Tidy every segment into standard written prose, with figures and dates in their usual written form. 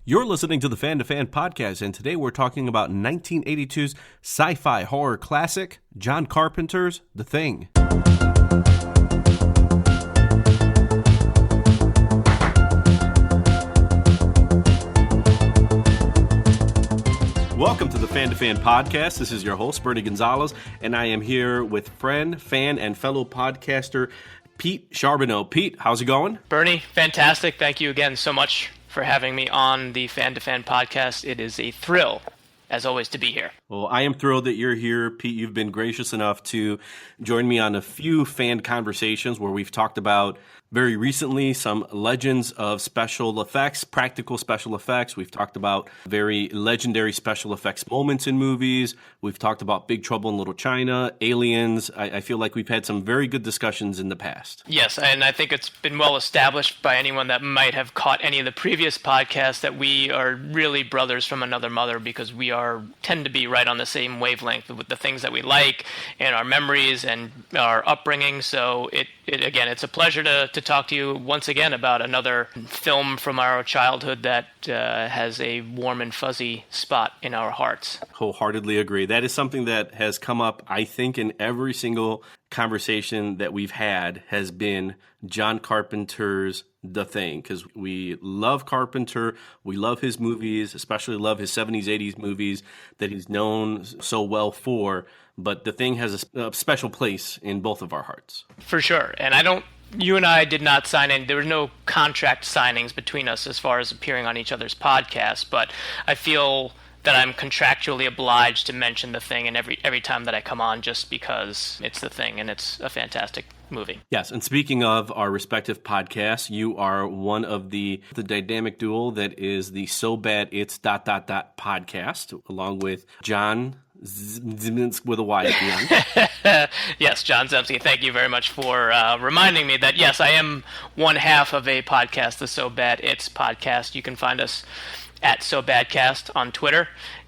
You're listening to the Fan to Fan podcast, and today we're talking about 1982's sci-fi horror classic, John Carpenter's The Thing. Welcome to the Fan to Fan podcast. This is your host, Bernie Gonzalez, and I am here with friend, fan, and fellow podcaster, Pete Charbonneau. Pete, how's it going? Bernie, fantastic. Thank you again so much for having me on the Fan to Fan podcast. It is a thrill, as always, to be here. Well, I am thrilled that you're here, Pete. You've been gracious enough to join me on a few fan conversations where we've talked about very recently some legends of special effects, practical special effects. We've talked about very legendary special effects moments in movies. We've talked about Big Trouble in Little China, Aliens. I feel like we've had some very good discussions in the past. Yes, and I think it's been well established by anyone that might have caught any of the previous podcasts that we are really brothers from another mother, because we tend to be right on the same wavelength with the things that we like and our memories and our upbringing. So again, it's a pleasure to talk to you once again about another film from our childhood that has a warm and fuzzy spot in our hearts. Wholeheartedly agree. That is something that has come up, I think, in every single conversation that we've had has been John Carpenter's The Thing, because we love Carpenter, we love his movies, especially love his 70s, 80s movies that he's known so well for, but The Thing has a special place in both of our hearts. For sure, and you and I did not sign in. There were no contract signings between us as far as appearing on each other's podcasts, but I feel that I'm contractually obliged to mention The Thing in every time that I come on, just because it's The Thing and it's a fantastic movie. Yes, and speaking of our respective podcasts, you are one of the dynamic duo that is the So Bad It's ... podcast, along with John Zemsky with a Y at the end. Yes, John Zemsky, thank you very much for reminding me that, yes, I am one half of a podcast, the So Bad It's podcast. You can find us at So Badcast on Twitter,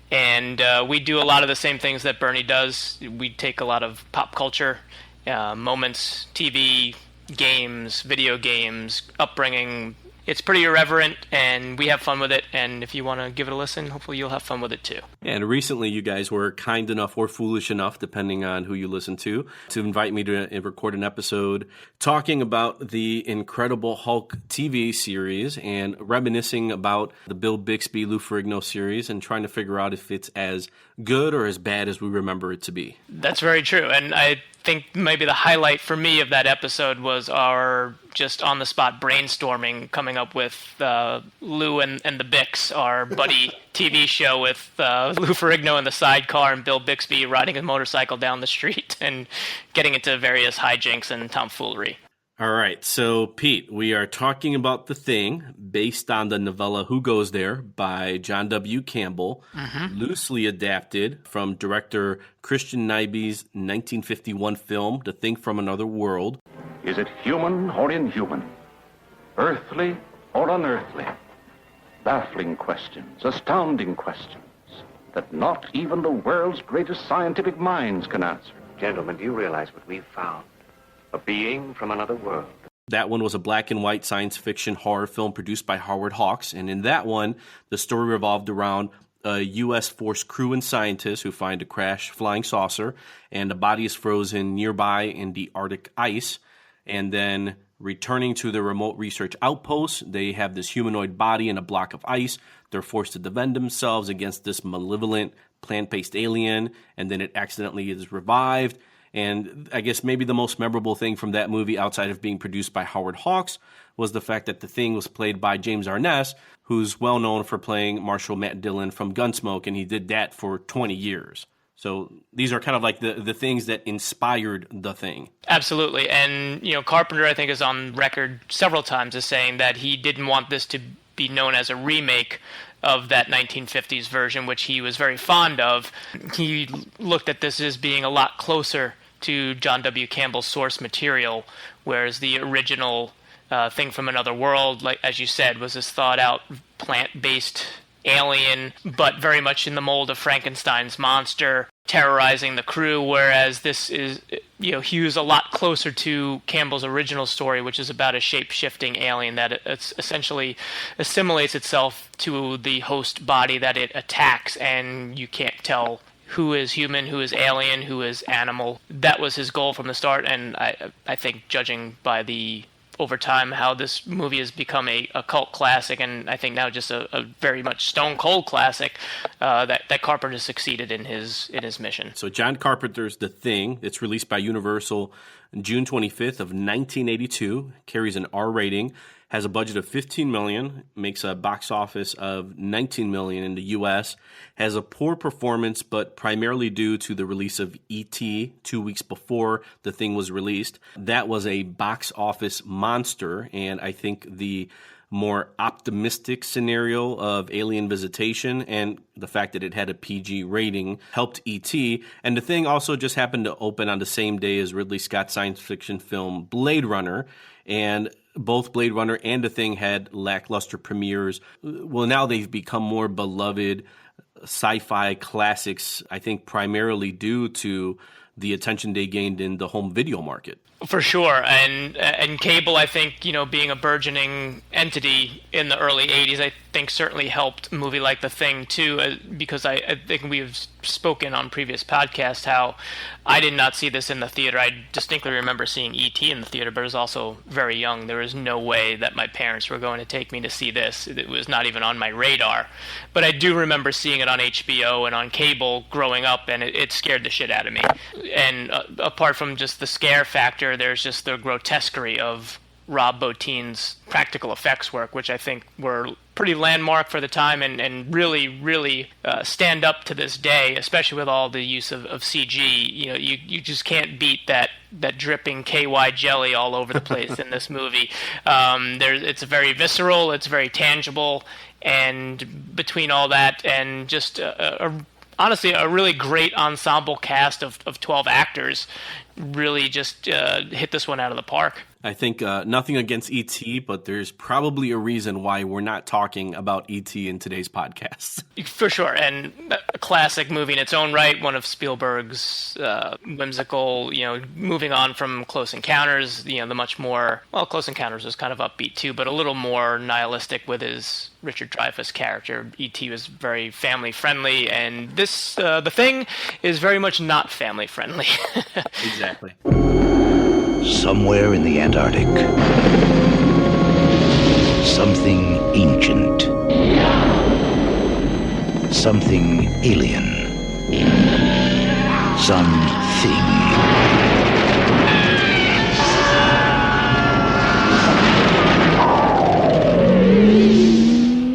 and we do a lot of the same things that Bernie does. We take a lot of pop culture moments, TV, games, video games, upbringing. It's pretty irreverent, and we have fun with it, and if you want to give it a listen, hopefully you'll have fun with it too. And recently you guys were kind enough or foolish enough, depending on who you listen to invite me to record an episode talking about the Incredible Hulk TV series and reminiscing about the Bill Bixby, Lou Ferrigno series and trying to figure out if it's as good or as bad as we remember it to be. That's very true, and I think maybe the highlight for me of that episode was our just on-the-spot brainstorming, coming up with Lou and the Bix, our buddy TV show with Lou Ferrigno in the sidecar and Bill Bixby riding a motorcycle down the street and getting into various hijinks and tomfoolery. All right, so Pete, we are talking about The Thing, based on the novella Who Goes There by John W. Campbell, loosely adapted from director Christian Nyby's 1951 film, The Thing from Another World. Is it human or inhuman? Earthly or unearthly? Baffling questions, astounding questions that not even the world's greatest scientific minds can answer. Gentlemen, do you realize what we've found? A being from another world. That one was a black and white science fiction horror film produced by Howard Hawks. And in that one, the story revolved around a U.S. Force crew and scientists who find a crashed flying saucer, and the body is frozen nearby in the Arctic ice. And then returning to the remote research outpost, they have this humanoid body in a block of ice. They're forced to defend themselves against this malevolent plant-based alien, and then it accidentally is revived. And I guess maybe the most memorable thing from that movie, outside of being produced by Howard Hawks, was the fact that The Thing was played by James Arness, who's well known for playing Marshal Matt Dillon from Gunsmoke, and he did that for 20 years. So these are kind of like the things that inspired The Thing. Absolutely. And, Carpenter, I think, is on record several times as saying that he didn't want this to be known as a remake of that 1950s version, which he was very fond of. He looked at this as being a lot closer to John W. Campbell's source material, whereas the original Thing from Another World, like as you said, was this thought-out plant-based alien, but very much in the mold of Frankenstein's monster, terrorizing the crew, whereas this is, hews a lot closer to Campbell's original story, which is about a shape-shifting alien that it's essentially assimilates itself to the host body that it attacks, and you can't tell who is human, who is alien, who is animal. That was his goal from the start, and I think judging by over time how this movie has become a cult classic, and I think now just a very much stone cold classic, that Carpenter succeeded in his mission. So John Carpenter's The Thing, it's released by Universal June 25th of 1982, carries an R rating, has a budget of $15 million, makes a box office of $19 million in the U.S., has a poor performance, but primarily due to the release of E.T. 2 weeks before The Thing was released. That was a box office monster, and I think the more optimistic scenario of alien visitation and the fact that it had a PG rating helped E.T. And The Thing also just happened to open on the same day as Ridley Scott's science fiction film Blade Runner, and both Blade Runner and The Thing had lackluster premieres. Well, now they've become more beloved sci-fi classics, I think primarily due to the attention they gained in the home video market. For sure, and cable, I think, being a burgeoning entity in the early 80s, I think certainly helped a movie like The Thing, too, because I think we've spoken on previous podcasts how I did not see this in the theater. I distinctly remember seeing E.T. in the theater, but I was also very young. There was no way that my parents were going to take me to see this. It was not even on my radar. But I do remember seeing it on HBO and on cable growing up, and it scared the shit out of me. And apart from just the scare factor, there's just the grotesquerie of Rob Bottin's practical effects work, which I think were pretty landmark for the time and really, really stand up to this day, especially with all the use of CG. You just can't beat that dripping KY jelly all over the place in this movie. It's very visceral, it's very tangible, and between all that and just honestly, a really great ensemble cast of 12 actors really just hit this one out of the park. I think nothing against E.T., but there's probably a reason why we're not talking about E.T. in today's podcast. For sure, and a classic movie in its own right, one of Spielberg's whimsical, moving on from Close Encounters, the much more, Close Encounters was kind of upbeat too, but a little more nihilistic with his Richard Dreyfuss character. E.T. was very family-friendly, and this, The Thing, is very much not family-friendly. Exactly. Somewhere in the Antarctic, something ancient, something alien, something.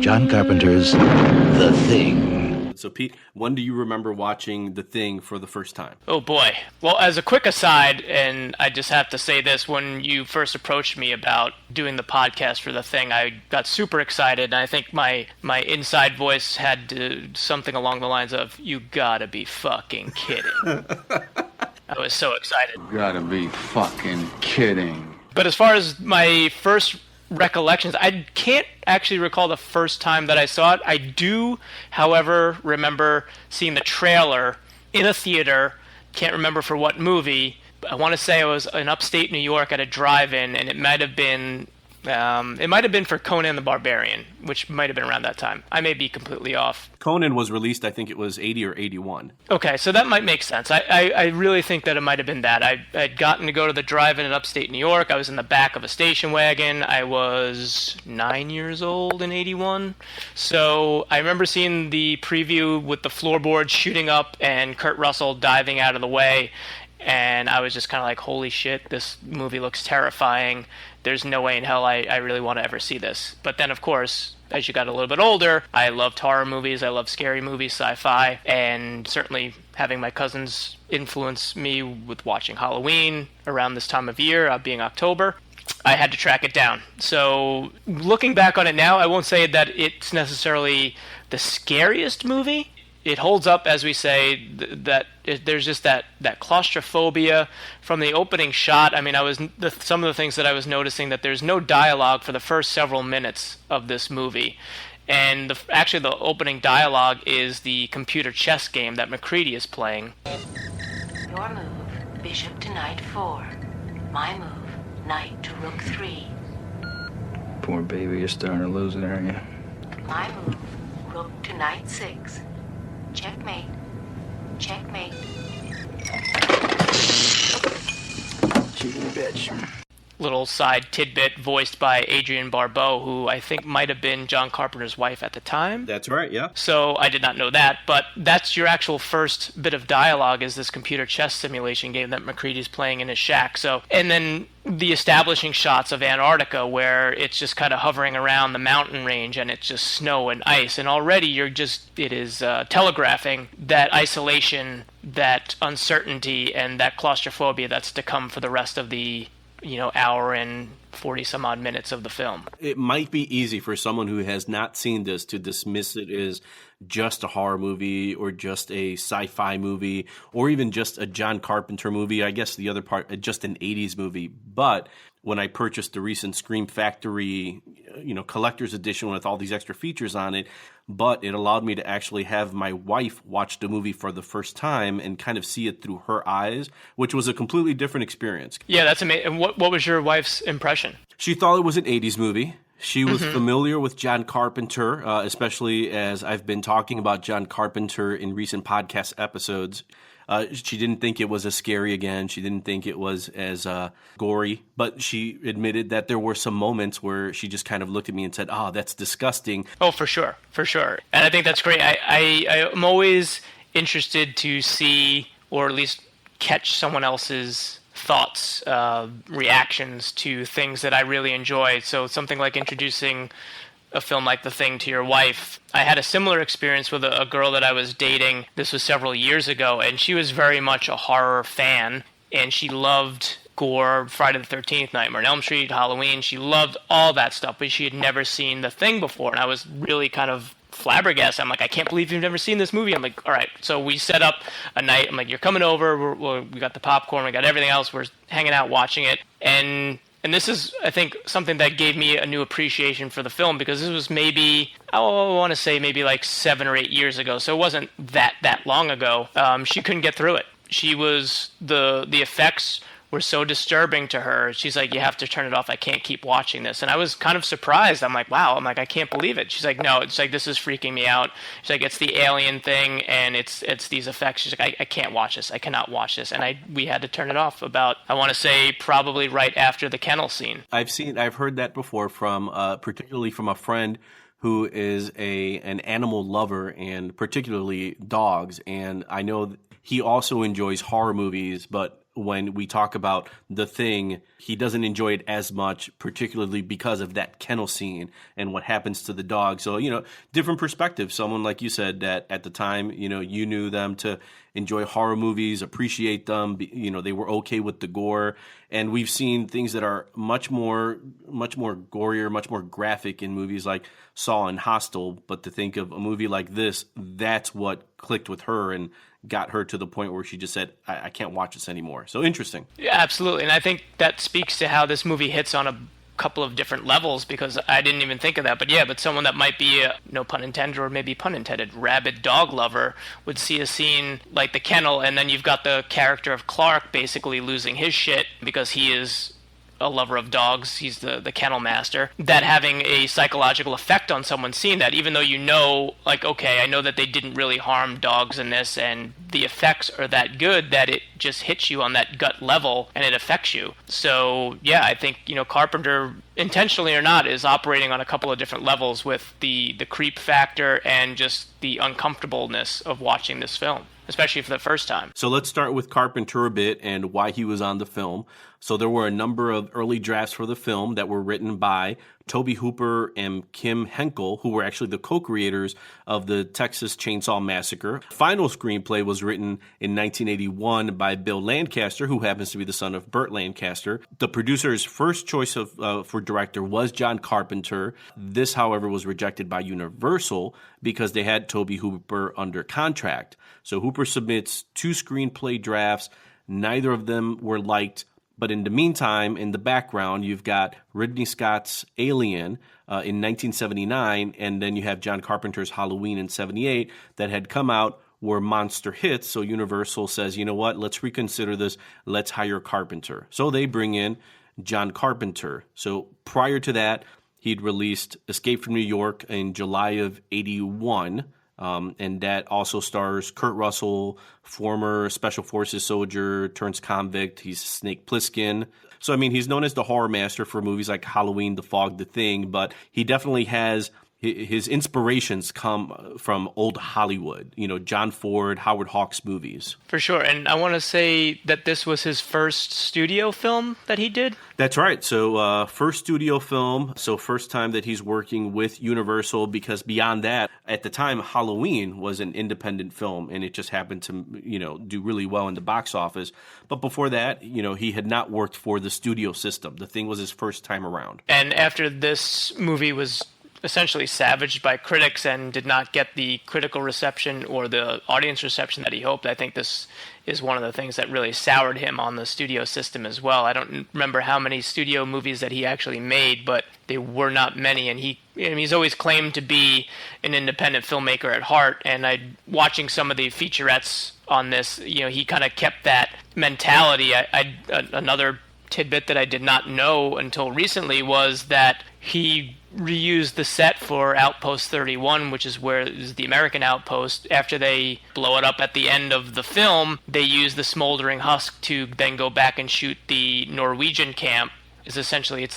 John Carpenter's The Thing. So, Pete, when do you remember watching The Thing for the first time? Oh, boy. Well, as a quick aside, and I just have to say this, when you first approached me about doing the podcast for The Thing, I got super excited, and I think my inside voice had something along the lines of, "You gotta be fucking kidding." I was so excited. You gotta be fucking kidding. But as far as my first recollections, I can't actually recall the first time that I saw it. I do, however, remember seeing the trailer in a theater. Can't remember for what movie. I want to say I was in upstate New York at a drive-in, and it might have been for Conan the Barbarian, which might have been around that time. I may be completely off. Conan was released, I think it was 80 or 81. Okay, so that might make sense. I really think that it might have been that. I'd gotten to go to the drive-in in upstate New York. I was in the back of a station wagon. I was 9 years old in 81. So I remember seeing the preview with the floorboards shooting up and Kurt Russell diving out of the way. And I was just kind of like, holy shit, this movie looks terrifying. There's no way in hell I really want to ever see this. But then, of course, as you got a little bit older, I loved horror movies, I loved scary movies, sci-fi, and certainly having my cousins influence me with watching Halloween around this time of year, being October, I had to track it down. So looking back on it now, I won't say that it's necessarily the scariest movie. It holds up, as we say, that there's just that claustrophobia from the opening shot. I mean, some of the things that I was noticing, that there's no dialogue for the first several minutes of this movie. And actually the opening dialogue is the computer chess game that MacReady is playing. Your move, bishop to knight 4. My move, knight to rook 3. Poor baby, you're starting to lose it, aren't you? My move, rook to knight 6. Checkmate. Checkmate. Cheeky bitch. Little side tidbit voiced by Adrienne Barbeau, who I think might have been John Carpenter's wife at the time. That's right, yeah. So I did not know that, but that's your actual first bit of dialogue, is this computer chess simulation game that MacReady's playing in his shack. So, and then the establishing shots of Antarctica, where it's just kind of hovering around the mountain range and it's just snow and ice, and already it is telegraphing that isolation, that uncertainty, and that claustrophobia that's to come for the rest of the hour and 40 some odd minutes of the film. It might be easy for someone who has not seen this to dismiss it as just a horror movie or just a sci-fi movie or even just a John Carpenter movie. I guess the other part, just an 80s movie. But when I purchased the recent Scream Factory, collector's edition with all these extra features on it, but it allowed me to actually have my wife watch the movie for the first time and kind of see it through her eyes, which was a completely different experience. Yeah, that's amazing. And what was your wife's impression? She thought it was an 80s movie. She was familiar with John Carpenter, especially as I've been talking about John Carpenter in recent podcast episodes. She didn't think it was as scary again. She didn't think it was as gory. But she admitted that there were some moments where she just kind of looked at me and said, "Oh, that's disgusting." Oh, for sure. For sure. And I think that's great. I'm always interested to see, or at least catch someone else's thoughts, reactions to things that I really enjoy. So something like introducing a film like The Thing to your wife. I had a similar experience with a girl that I was dating. This was several years ago, and she was very much a horror fan, and she loved gore, Friday the 13th, Nightmare on Elm Street, Halloween. She loved all that stuff, but she had never seen The Thing before, and I was really kind of flabbergasted. I'm like, I can't believe you've never seen this movie. I'm like, all right. So we set up a night. I'm like, you're coming over. We got the popcorn. We got everything else. We're hanging out watching it. And this is, I think, something that gave me a new appreciation for the film, because this was maybe, I want to say maybe like 7 or 8 years ago. So it wasn't that long ago. She couldn't get through it. She was, the effects were so disturbing to her. She's like, you have to turn it off. I can't keep watching this. And I was kind of surprised. I'm like, wow. I'm like, I can't believe it. She's like, no, it's like, this is freaking me out. She's like, it's the alien thing, and it's these effects. She's like, I can't watch this. I cannot watch this. And we had to turn it off about, I want to say, probably right after the kennel scene. I've heard that before from, particularly from a friend who is an animal lover, and particularly dogs. And I know he also enjoys horror movies, but when we talk about The Thing, he doesn't enjoy it as much, particularly because of that kennel scene and what happens to the dog. So, different perspective. Someone like you said that at the time, you knew them to enjoy horror movies, appreciate them. They were okay with the gore. And we've seen things that are much more gorier, much more graphic in movies like Saw and Hostel. But to think of a movie like this, that's what clicked with her and got her to the point where she just said, I can't watch this anymore. So interesting. Yeah, absolutely. And I think that speaks to how this movie hits on a couple of different levels, because I didn't even think of that. But someone that might be, no pun intended, or maybe pun intended, rabid dog lover would see a scene like the kennel, and then you've got the character of Clark basically losing his shit because he is a lover of dogs. He's the kennel master. That having a psychological effect on someone seeing that, even though like, okay, I know that they didn't really harm dogs in this, and the effects are that good that it just hits you on that gut level and it affects you. So yeah, I think, Carpenter, intentionally or not, is operating on a couple of different levels with the creep factor and just the uncomfortableness of watching this film, especially for the first time. So let's start with Carpenter a bit and why he was on the film. So there were a number of early drafts for the film that were written by Tobe Hooper and Kim Henkel, who were actually the co-creators of the Texas Chainsaw Massacre. Final screenplay was written in 1981 by Bill Lancaster, who happens to be the son of Burt Lancaster. The producer's first choice for director was John Carpenter. This, however, was rejected by Universal because they had Tobe Hooper under contract. So Hooper submits 2 screenplay drafts. Neither of them were liked But in the meantime, in the background, you've got Ridley Scott's Alien in 1979, and then you have John Carpenter's Halloween in 78 that had come out, were monster hits. So Universal says, you know what, let's reconsider this. Let's hire Carpenter. So they bring in John Carpenter. So prior to that, he'd released Escape from New York in July of 81. And that also stars Kurt Russell, former Special Forces soldier, turns convict. He's Snake Plissken. So, I mean, he's known as the horror master for movies like Halloween, The Fog, The Thing, but he definitely has his inspirations come from old Hollywood, you know, John Ford, Howard Hawks movies. For sure. And I want to say that this was his first studio film that he did. That's right. So first studio film, so first time that he's working with Universal, because beyond that, at the time, Halloween was an independent film, and it just happened to, you know, do really well in the box office. But before that, you know, he had not worked for the studio system. The Thing was his first time around. And after this movie was essentially savaged by critics and did not get the critical reception or the audience reception that he hoped, I think this is one of the things that really soured him on the studio system as well. I don't remember how many studio movies that he actually made, but they were not many, and he's always claimed to be an independent filmmaker at heart, and watching some of the featurettes on this, you know, he kind of kept that mentality. Another tidbit that I did not know until recently was that he reused the set for Outpost 31, which is where is the American outpost. After they blow it up at the end of the film, they use the smoldering husk to then go back and shoot the Norwegian camp. It's the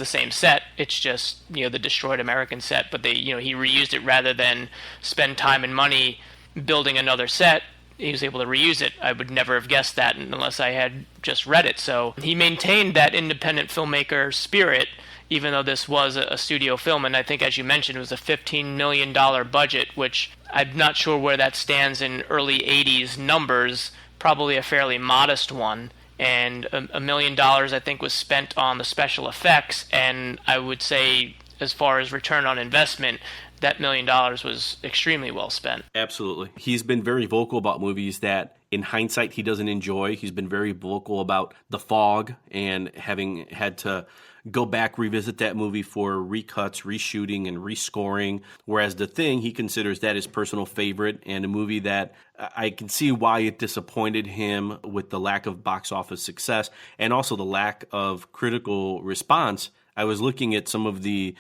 same set. It's just, you know, the destroyed American set, but he reused it rather than spend time and money building another set. He was able to reuse it. I would never have guessed that unless I had just read it. So he maintained that independent filmmaker spirit, even though this was a studio film. And I think, as you mentioned, it was a $15 million budget, which I'm not sure where that stands in early 80s numbers, probably a fairly modest one. And $1 million, I think, was spent on the special effects. And I would say, as far as return on investment, that $1 million was extremely well spent. Absolutely. He's been very vocal about movies that, in hindsight, he doesn't enjoy. He's been very vocal about The Fog and having had to go back, revisit that movie for recuts, reshooting, and rescoring. Whereas The Thing, he considers that his personal favorite, and a movie that I can see why it disappointed him with the lack of box office success and also the lack of critical response. I was looking at some of the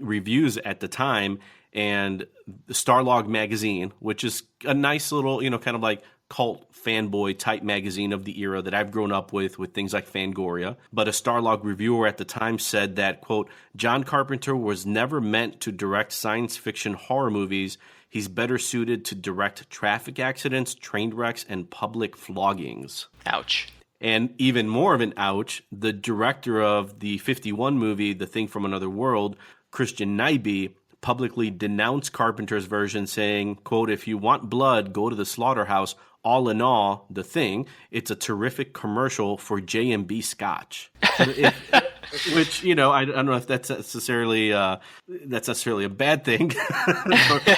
reviews at the time, and Starlog magazine, which is a nice little, you know, kind of like cult fanboy type magazine of the era that I've grown up with things like Fangoria. But a Starlog reviewer at the time said that, quote, John Carpenter was never meant to direct science fiction horror movies. He's better suited to direct traffic accidents, train wrecks, and public floggings. Ouch. And even more of an ouch, the director of the 51 movie, The Thing from Another World, Christian Nyby, publicly denounced Carpenter's version, saying, quote, if you want blood, go to the slaughterhouse. All in all, The Thing, it's a terrific commercial for J&B Scotch. Which, you know, I don't know if that's necessarily a bad thing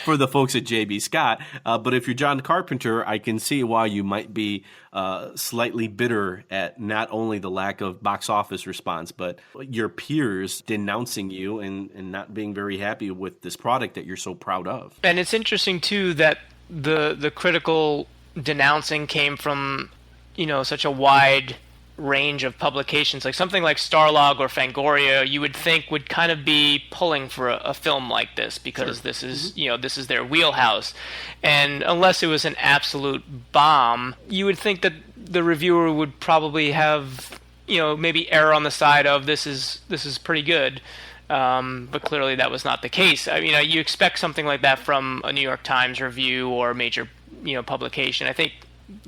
for the folks at J.B. Scott. But if you're John Carpenter, I can see why you might be slightly bitter at not only the lack of box office response, but your peers denouncing you and not being very happy with this product that you're so proud of. And it's interesting, too, that the critical denouncing came from, you know, such a wide range of publications. Like something like Starlog or Fangoria, you would think would kind of be pulling for a film like this, because sure. This is, you know, this is their wheelhouse. And unless it was an absolute bomb, you would think that the reviewer would probably have, you know, maybe err on the side of this is pretty good. But clearly that was not the case. I mean, you expect something like that from a New York Times review or a major, you know, publication. I think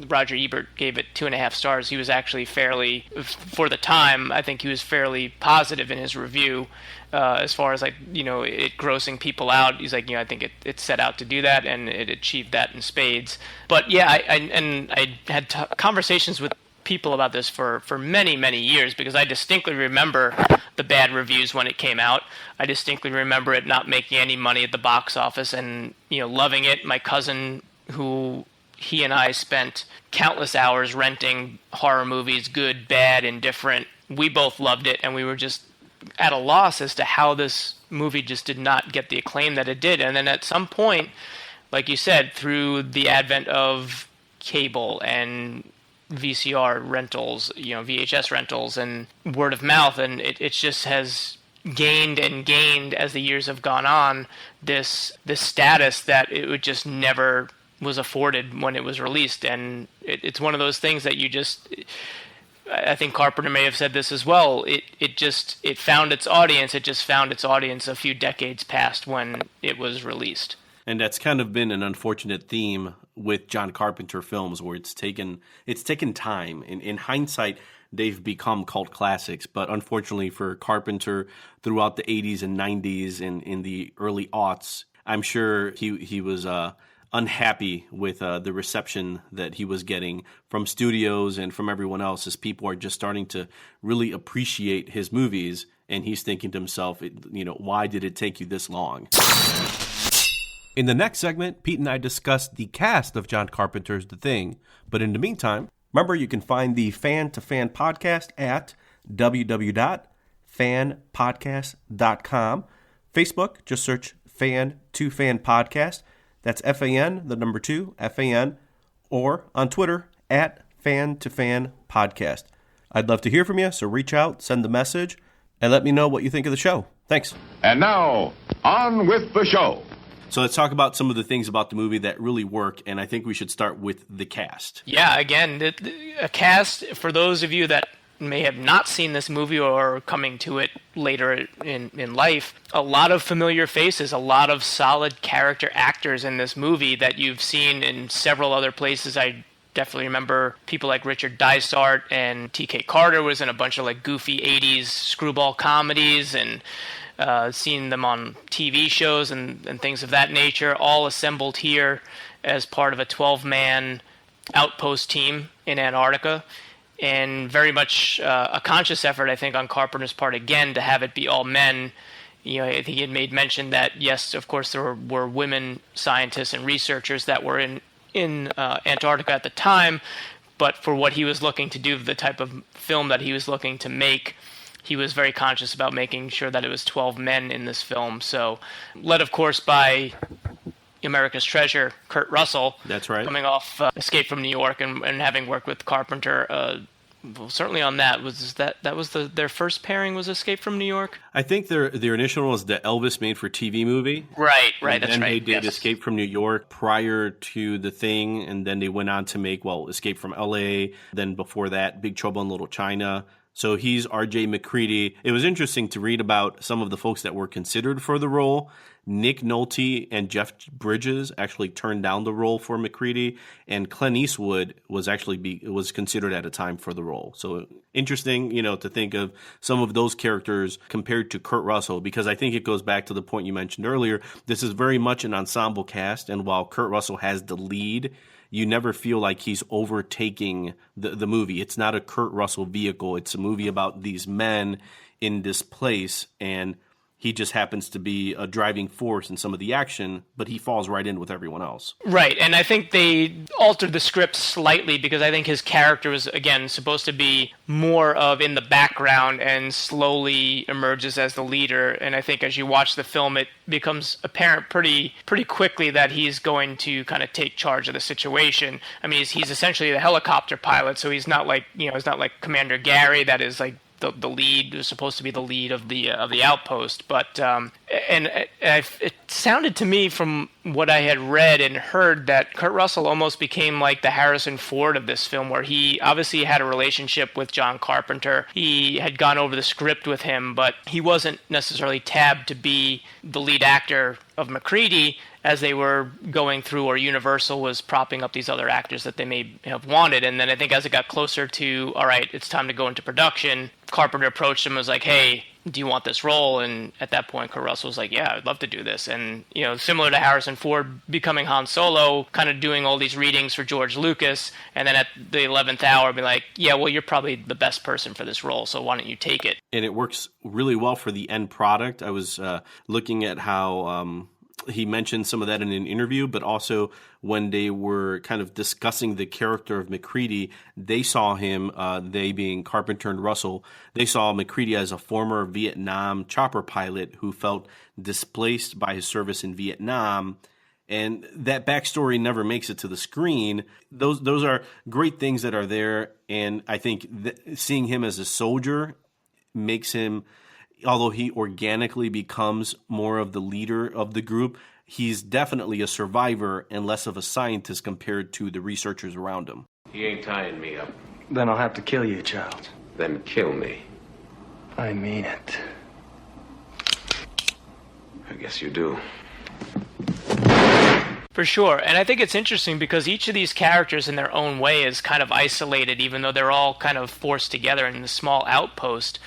Roger Ebert gave it 2.5 stars. He was actually fairly, for the time, I think he was fairly positive in his review as far as, like, you know, it grossing people out. He's like, you know, I think it set out to do that, and it achieved that in spades. But yeah, I had conversations with people about this for many, many years, because I distinctly remember the bad reviews when it came out. I distinctly remember it not making any money at the box office and, you know, loving it. My cousin, who he and I spent countless hours renting horror movies, good, bad, indifferent. We both loved it, and we were just at a loss as to how this movie just did not get the acclaim that it did. And then at some point, like you said, through the advent of cable and VCR rentals, VHS rentals and word of mouth, and it just has gained and gained as the years have gone on, this status that it just never was afforded when it was released. And it's one of those things that I think Carpenter may have said this as well. It found its audience. It just found its audience a few decades past when it was released. And that's kind of been an unfortunate theme with John Carpenter films, where it's taken time. In hindsight, they've become cult classics. But unfortunately for Carpenter, throughout the 80s and 90s and in the early aughts, I'm sure he was unhappy with the reception that he was getting from studios and from everyone else, as people are just starting to really appreciate his movies. And he's thinking to himself, why did it take you this long? In the next segment, Pete and I discuss the cast of John Carpenter's The Thing. But in the meantime, remember, you can find the Fan to Fan podcast at www.fanpodcast.com. Facebook, just search Fan to Fan Podcast. That's FAN, the number 2, FAN, or on Twitter at Fan to Fan Podcast. I'd love to hear from you, so reach out, send a message, and let me know what you think of the show. Thanks. And now, on with the show. So let's talk about some of the things about the movie that really work, and I think we should start with the cast. Yeah, again, a cast, for those of you that may have not seen this movie or coming to it later in life, a lot of familiar faces, a lot of solid character actors in this movie that you've seen in several other places. I definitely remember people like Richard Dysart, and T.K. Carter was in a bunch of like goofy 80s screwball comedies, and seen them on TV shows and things of that nature, all assembled here as part of a 12-man outpost team in Antarctica. And very much a conscious effort, I think, on Carpenter's part, again, to have it be all men. I think he had made mention that, yes, of course, there were women scientists and researchers that were in Antarctica at the time, but for what he was looking to do, the type of film that he was looking to make, he was very conscious about making sure that it was 12 men in this film. So, led, of course, by America's Treasure, Kurt Russell. That's right. Coming off Escape from New York and having worked with Carpenter, certainly on that was their first pairing was Escape from New York. I think their initial was the Elvis made-for-TV movie. Right. And that's right. They did Escape from New York prior to The Thing, and then they went on to make Escape from L.A. Then before that, Big Trouble in Little China. So he's R.J. McCready. It was interesting to read about some of the folks that were considered for the role. Nick Nolte and Jeff Bridges actually turned down the role for McCready, and Clint Eastwood was considered at a time for the role. So interesting, to think of some of those characters compared to Kurt Russell, because I think it goes back to the point you mentioned earlier. This is very much an ensemble cast, and while Kurt Russell has the lead, you never feel like he's overtaking the movie. It's not a Kurt Russell vehicle. It's a movie about these men in this place, and he just happens to be a driving force in some of the action, but he falls right in with everyone else. Right, and I think they altered the script slightly because I think his character was, again, supposed to be more of in the background and slowly emerges as the leader. And I think as you watch the film, it becomes apparent pretty quickly that he's going to kind of take charge of the situation. I mean, he's essentially the helicopter pilot, so he's not like, he's not like Commander Gary, that is like the lead, was supposed to be the lead of the outpost, but it sounded to me from what I had read and heard that Kurt Russell almost became like the Harrison Ford of this film, where he obviously had a relationship with John Carpenter. He had gone over the script with him, but he wasn't necessarily tabbed to be the lead actor of MacReady as they were going through, or Universal was propping up these other actors that they may have wanted. And then I think as it got closer to, all right, it's time to go into production, Carpenter approached him and was like, hey, do you want this role? And at that point, Kurt Russell was like, yeah, I'd love to do this. And, similar to Harrison Ford becoming Han Solo, kind of doing all these readings for George Lucas, and then at the 11th hour, be like, yeah, well, you're probably the best person for this role, so why don't you take it? And it works really well for the end product. I was looking at how He mentioned some of that in an interview, but also when they were kind of discussing the character of MacReady, they saw him, they being Carpenter and Russell, they saw MacReady as a former Vietnam chopper pilot who felt displaced by his service in Vietnam. And that backstory never makes it to the screen. Those are great things that are there. And I think seeing him as a soldier makes him, although he organically becomes more of the leader of the group, he's definitely a survivor and less of a scientist compared to the researchers around him. He ain't tying me up. Then I'll have to kill you, Childs. Then kill me. I mean it. I guess you do. For sure. And I think it's interesting because each of these characters in their own way is kind of isolated, even though they're all kind of forced together in this small outpost.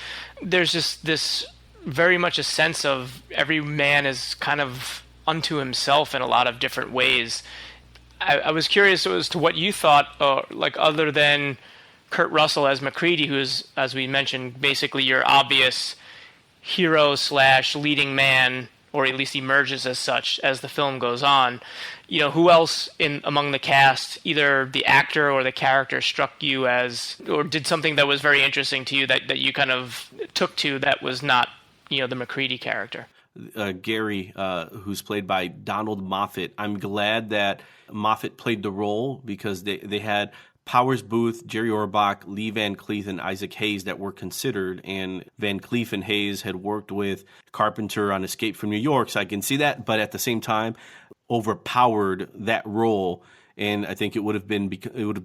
There's just this very much a sense of every man is kind of unto himself in a lot of different ways. I was curious as to what you thought, like other than Kurt Russell as MacReady, who's, as we mentioned, basically your obvious hero / leading man, or at least emerges as such as the film goes on. You know, who else among the cast, either the actor or the character, struck you as, or did something that was very interesting to you that you kind of took to that was not, you know, the MacReady character? Gary, who's played by Donald Moffat. I'm glad that Moffat played the role because they had Powers Booth, Jerry Orbach, Lee Van Cleef, and Isaac Hayes that were considered, and Van Cleef and Hayes had worked with Carpenter on Escape from New York, so I can see that, but at the same time, overpowered that role, and I think it would have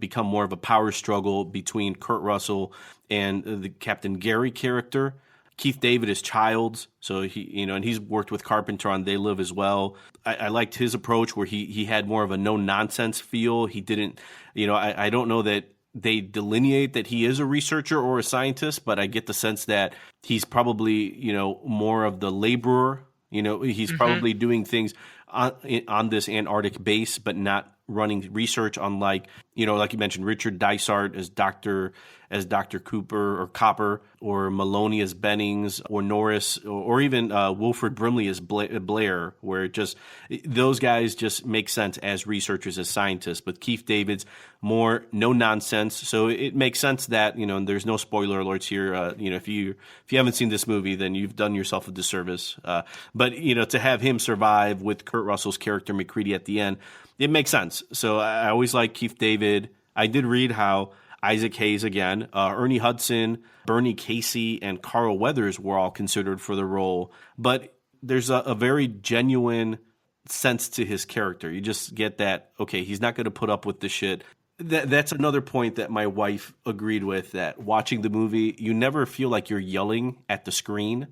become more of a power struggle between Kurt Russell and the Captain Gary character. Keith David is Childs, so and he's worked with Carpenter on They Live as well. I liked his approach where he had more of a no-nonsense feel. He didn't, I don't know that they delineate that he is a researcher or a scientist, but I get the sense that he's probably, more of the laborer. He's probably doing things on this Antarctic base, but not running research, unlike, like you mentioned, Richard Dysart as Dr. Cooper or Copper, or Maloney as Bennings, or Norris, or even Wilford Brimley as Blair, where those guys just make sense as researchers, as scientists. But Keith David's more no nonsense, so it makes sense that and there's no spoiler alerts here. If you haven't seen this movie, then you've done yourself a disservice. But to have him survive with Kurt Russell's character MacReady at the end, it makes sense. So I always like Keith David. I did read how Isaac Hayes again, Ernie Hudson, Bernie Casey, and Carl Weathers were all considered for the role. But there's a very genuine sense to his character. You just get that, okay, he's not going to put up with the shit. That's another point that my wife agreed with, that watching the movie, you never feel like you're yelling at the screen.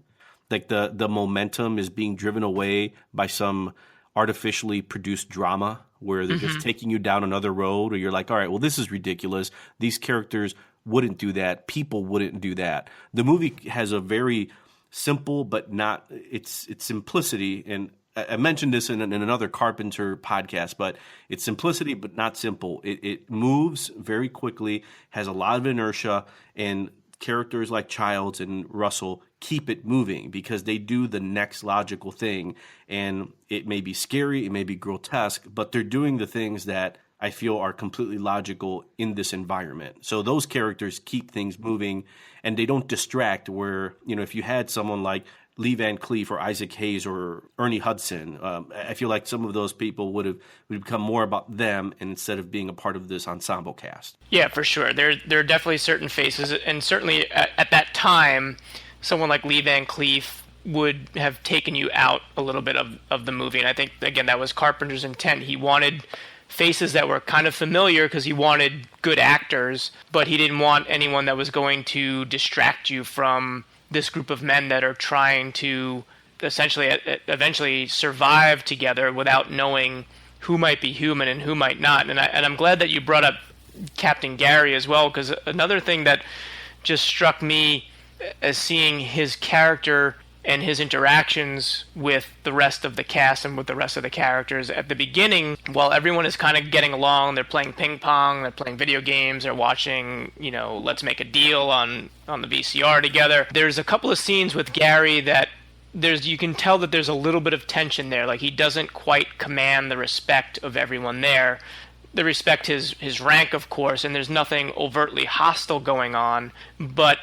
Like the momentum is being driven away by some artificially produced drama where they're just taking you down another road, or you're like, all right, well, this is ridiculous. These characters wouldn't do that. People wouldn't do that. The movie has a very simple, but not its simplicity. And I mentioned this in another Carpenter podcast, but it's simplicity, but not simple. It moves very quickly, has a lot of inertia, and characters like Childs and Russell keep it moving because they do the next logical thing. And it may be scary, it may be grotesque, but they're doing the things that I feel are completely logical in this environment. So those characters keep things moving, and they don't distract where, if you had someone like Lee Van Cleef or Isaac Hayes or Ernie Hudson, I feel like some of those people would become more about them instead of being a part of this ensemble cast. Yeah, for sure. There are definitely certain faces, and certainly at that time, someone like Lee Van Cleef would have taken you out a little bit of the movie. And I think, again, that was Carpenter's intent. He wanted faces that were kind of familiar because he wanted good actors, but he didn't want anyone that was going to distract you from this group of men that are trying to essentially eventually survive together without knowing who might be human and who might not. And I'm glad that you brought up Captain Gary as well, because another thing that just struck me as seeing his character and his interactions with the rest of the cast and with the rest of the characters at the beginning, while everyone is kind of getting along, they're playing ping pong, they're playing video games, they're watching, Let's Make a Deal on the VCR together. There's a couple of scenes with Gary that you can tell that there's a little bit of tension there. Like, he doesn't quite command the respect of everyone there. They respect his rank, of course, and there's nothing overtly hostile going on. But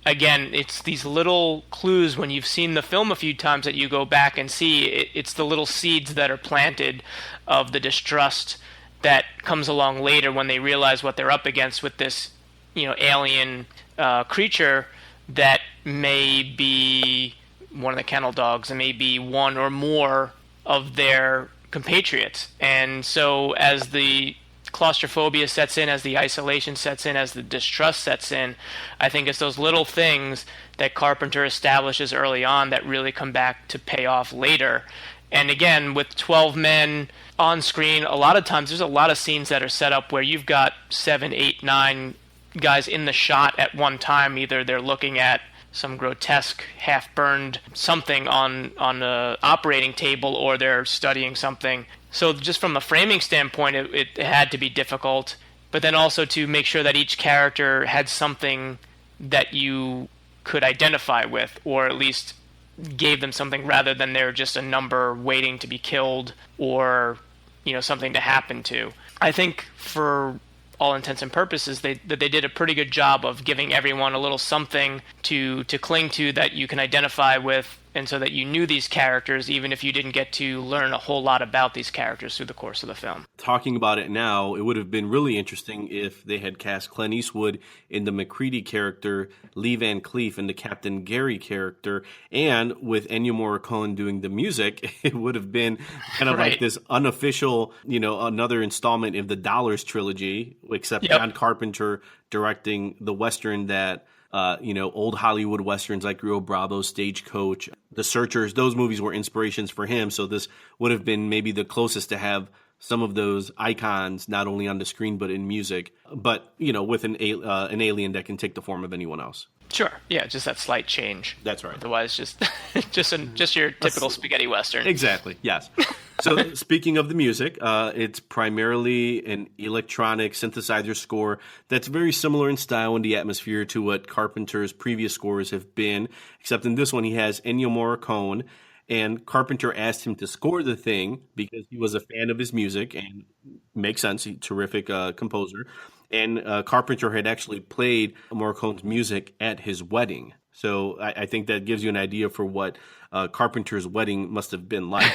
again, it's these little clues when you've seen the film a few times that you go back and see. It's the little seeds that are planted of the distrust that comes along later when they realize what they're up against with this, alien creature that may be one of the kennel dogs and may be one or more of their compatriots. And so as the claustrophobia sets in, as the isolation sets in, as the distrust sets in, I think it's those little things that Carpenter establishes early on that really come back to pay off later. And again, with 12 men on screen, a lot of times there's a lot of scenes that are set up where you've got 7, 8, 9 guys in the shot at one time. Either they're looking at some grotesque, half-burned something on the operating table, or they're studying something. So just from a framing standpoint, it had to be difficult. But then also to make sure that each character had something that you could identify with, or at least gave them something rather than they're just a number waiting to be killed or, something to happen to. I think for all intents and purposes, they did a pretty good job of giving everyone a little something to cling to that you can identify with, and so that you knew these characters even if you didn't get to learn a whole lot about these characters through the course of the film. Talking about it now, it would have been really interesting if they had cast Clint Eastwood in the MacReady character, Lee Van Cleef in the Captain Gary character, and with Ennio Morricone doing the music. It would have been kind of like this unofficial, another installment of the Dollars trilogy, except John Carpenter directing the Western that old Hollywood Westerns like Rio Bravo, Stagecoach, The Searchers, those movies were inspirations for him. So this would have been maybe the closest to have some of those icons, not only on the screen, but in music, but, with an alien that can take the form of anyone else. Sure. Yeah, just that slight change. That's right. Otherwise, just your typical spaghetti Western. Exactly, yes. So speaking of the music, it's primarily an electronic synthesizer score that's very similar in style and the atmosphere to what Carpenter's previous scores have been, except in this one he has Ennio Morricone, and Carpenter asked him to score The Thing because he was a fan of his music, and makes sense, he's a terrific composer. And Carpenter had actually played Morricone's music at his wedding. So I think that gives you an idea for what Carpenter's wedding must have been like.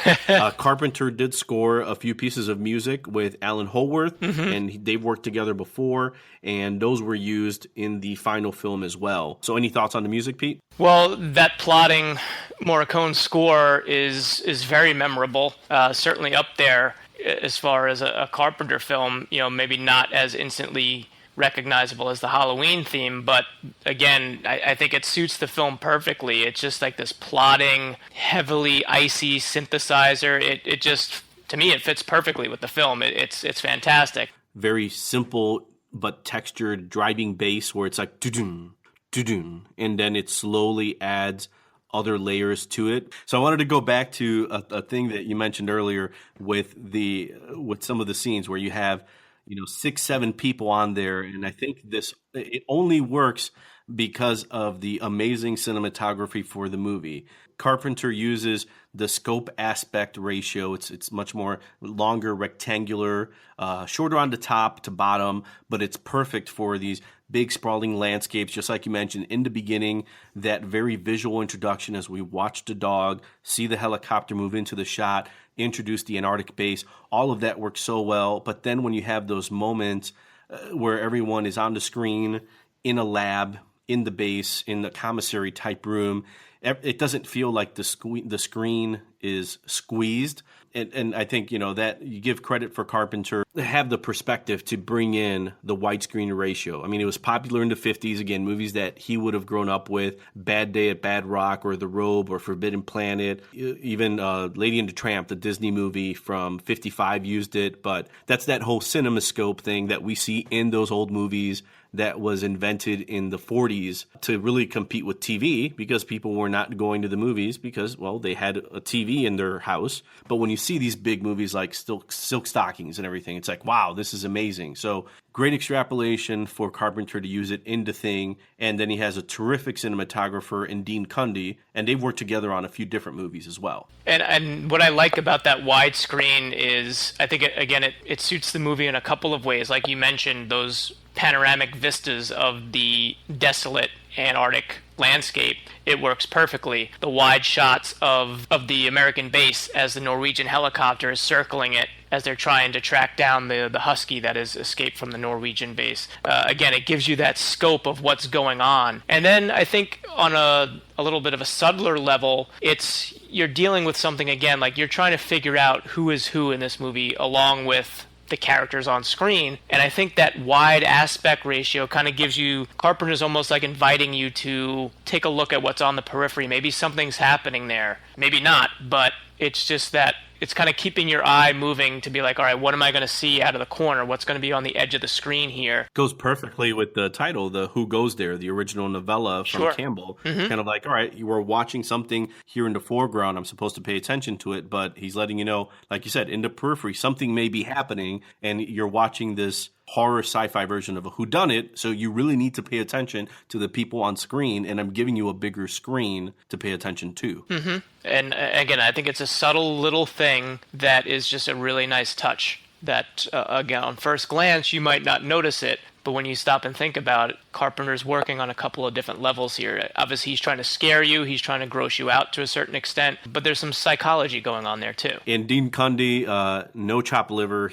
Carpenter did score a few pieces of music with Alan Holworth, and they've worked together before, and those were used in the final film as well. So any thoughts on the music, Pete? Well, that plotting Morricone score is very memorable, certainly up there as far as a Carpenter film, maybe not as instantly recognizable as the Halloween theme, but again, I think it suits the film perfectly. It's just like this plodding, heavily icy synthesizer. It just, to me, it fits perfectly with the film. It's fantastic. Very simple but textured driving bass where it's like doo-doon, doo-doon, and then it slowly adds other layers to it. So I wanted to go back to a thing that you mentioned earlier with some of the scenes where you have 6, 7 people on there, and I think it only works because of the amazing cinematography for the movie. Carpenter uses the scope aspect ratio. It's much more longer, rectangular, shorter on the top to bottom, but it's perfect for these big sprawling landscapes, just like you mentioned in the beginning, that very visual introduction as we watch the dog, see the helicopter move into the shot, introduce the Antarctic base. All of that works so well. But then when you have those moments where everyone is on the screen, in a lab, in the base, in the commissary type room, it doesn't feel like the screen is squeezed. And I think, that you give credit for Carpenter to have the perspective to bring in the widescreen ratio. I mean, it was popular in the 50s, again, movies that he would have grown up with, Bad Day at Bad Rock or The Robe or Forbidden Planet, even Lady and the Tramp, the Disney movie from 55 used it. But that's that whole CinemaScope thing that we see in those old movies that was invented in the 40s to really compete with TV, because people were not going to the movies because, well, they had a TV in their house. But when you see these big movies like Silk Stockings and everything, it's like, wow, this is amazing. So great extrapolation for Carpenter to use it in The Thing, and then he has a terrific cinematographer in Dean Cundey, and they've worked together on a few different movies as well. And what I like about that widescreen is, I think, it suits the movie in a couple of ways. Like you mentioned, those panoramic vistas of the desolate Antarctic landscape, it works perfectly. The wide shots of the American base as the Norwegian helicopter is circling it as they're trying to track down the Husky that has escaped from the Norwegian base. Again, it gives you that scope of what's going on. And then I think on a little bit of a subtler level, you're dealing with something, again, like you're trying to figure out who is who in this movie along with the characters on screen. And I think that wide aspect ratio kind of gives you, Carpenter's almost like inviting you to take a look at what's on the periphery. Maybe something's happening there, maybe not, but it's just that it's kind of keeping your eye moving to be like, all right, what am I going to see out of the corner? What's going to be on the edge of the screen here? Goes perfectly with the title, the Who Goes There, the original novella from Campbell. Mm-hmm. Kind of like, all right, you were watching something here in the foreground. I'm supposed to pay attention to it, but he's letting you know, like you said, in the periphery, something may be happening, and you're watching this horror sci-fi version of a whodunit, so you really need to pay attention to the people on screen, and I'm giving you a bigger screen to pay attention to. Mm-hmm. And again, I think it's a subtle little thing that is just a really nice touch that, again, on first glance, you might not notice it, but when you stop and think about it, Carpenter's working on a couple of different levels here. Obviously, he's trying to scare you. He's trying to gross you out to a certain extent. But there's some psychology going on there, too. And Dean Cundey, no chop liver,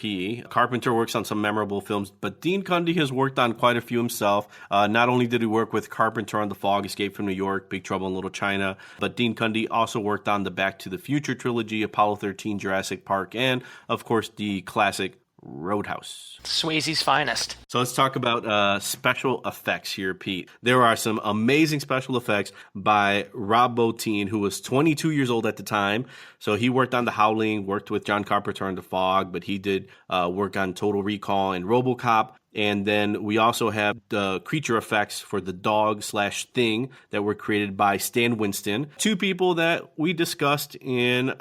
Carpenter works on some memorable films, but Dean Cundey has worked on quite a few himself. Not only did he work with Carpenter on The Fog, Escape from New York, Big Trouble in Little China, but Dean Cundey also worked on the Back to the Future trilogy, Apollo 13, Jurassic Park, and, of course, the classic Roadhouse. Swayze's finest. So let's talk about special effects here, Pete. There are some amazing special effects by Rob Bottin, who was 22 years old at the time. So he worked on The Howling, worked with John Carpenter on The Fog, but he did work on Total Recall and RoboCop. And then we also have the creature effects for the dog/thing that were created by Stan Winston. Two people that we discussed in,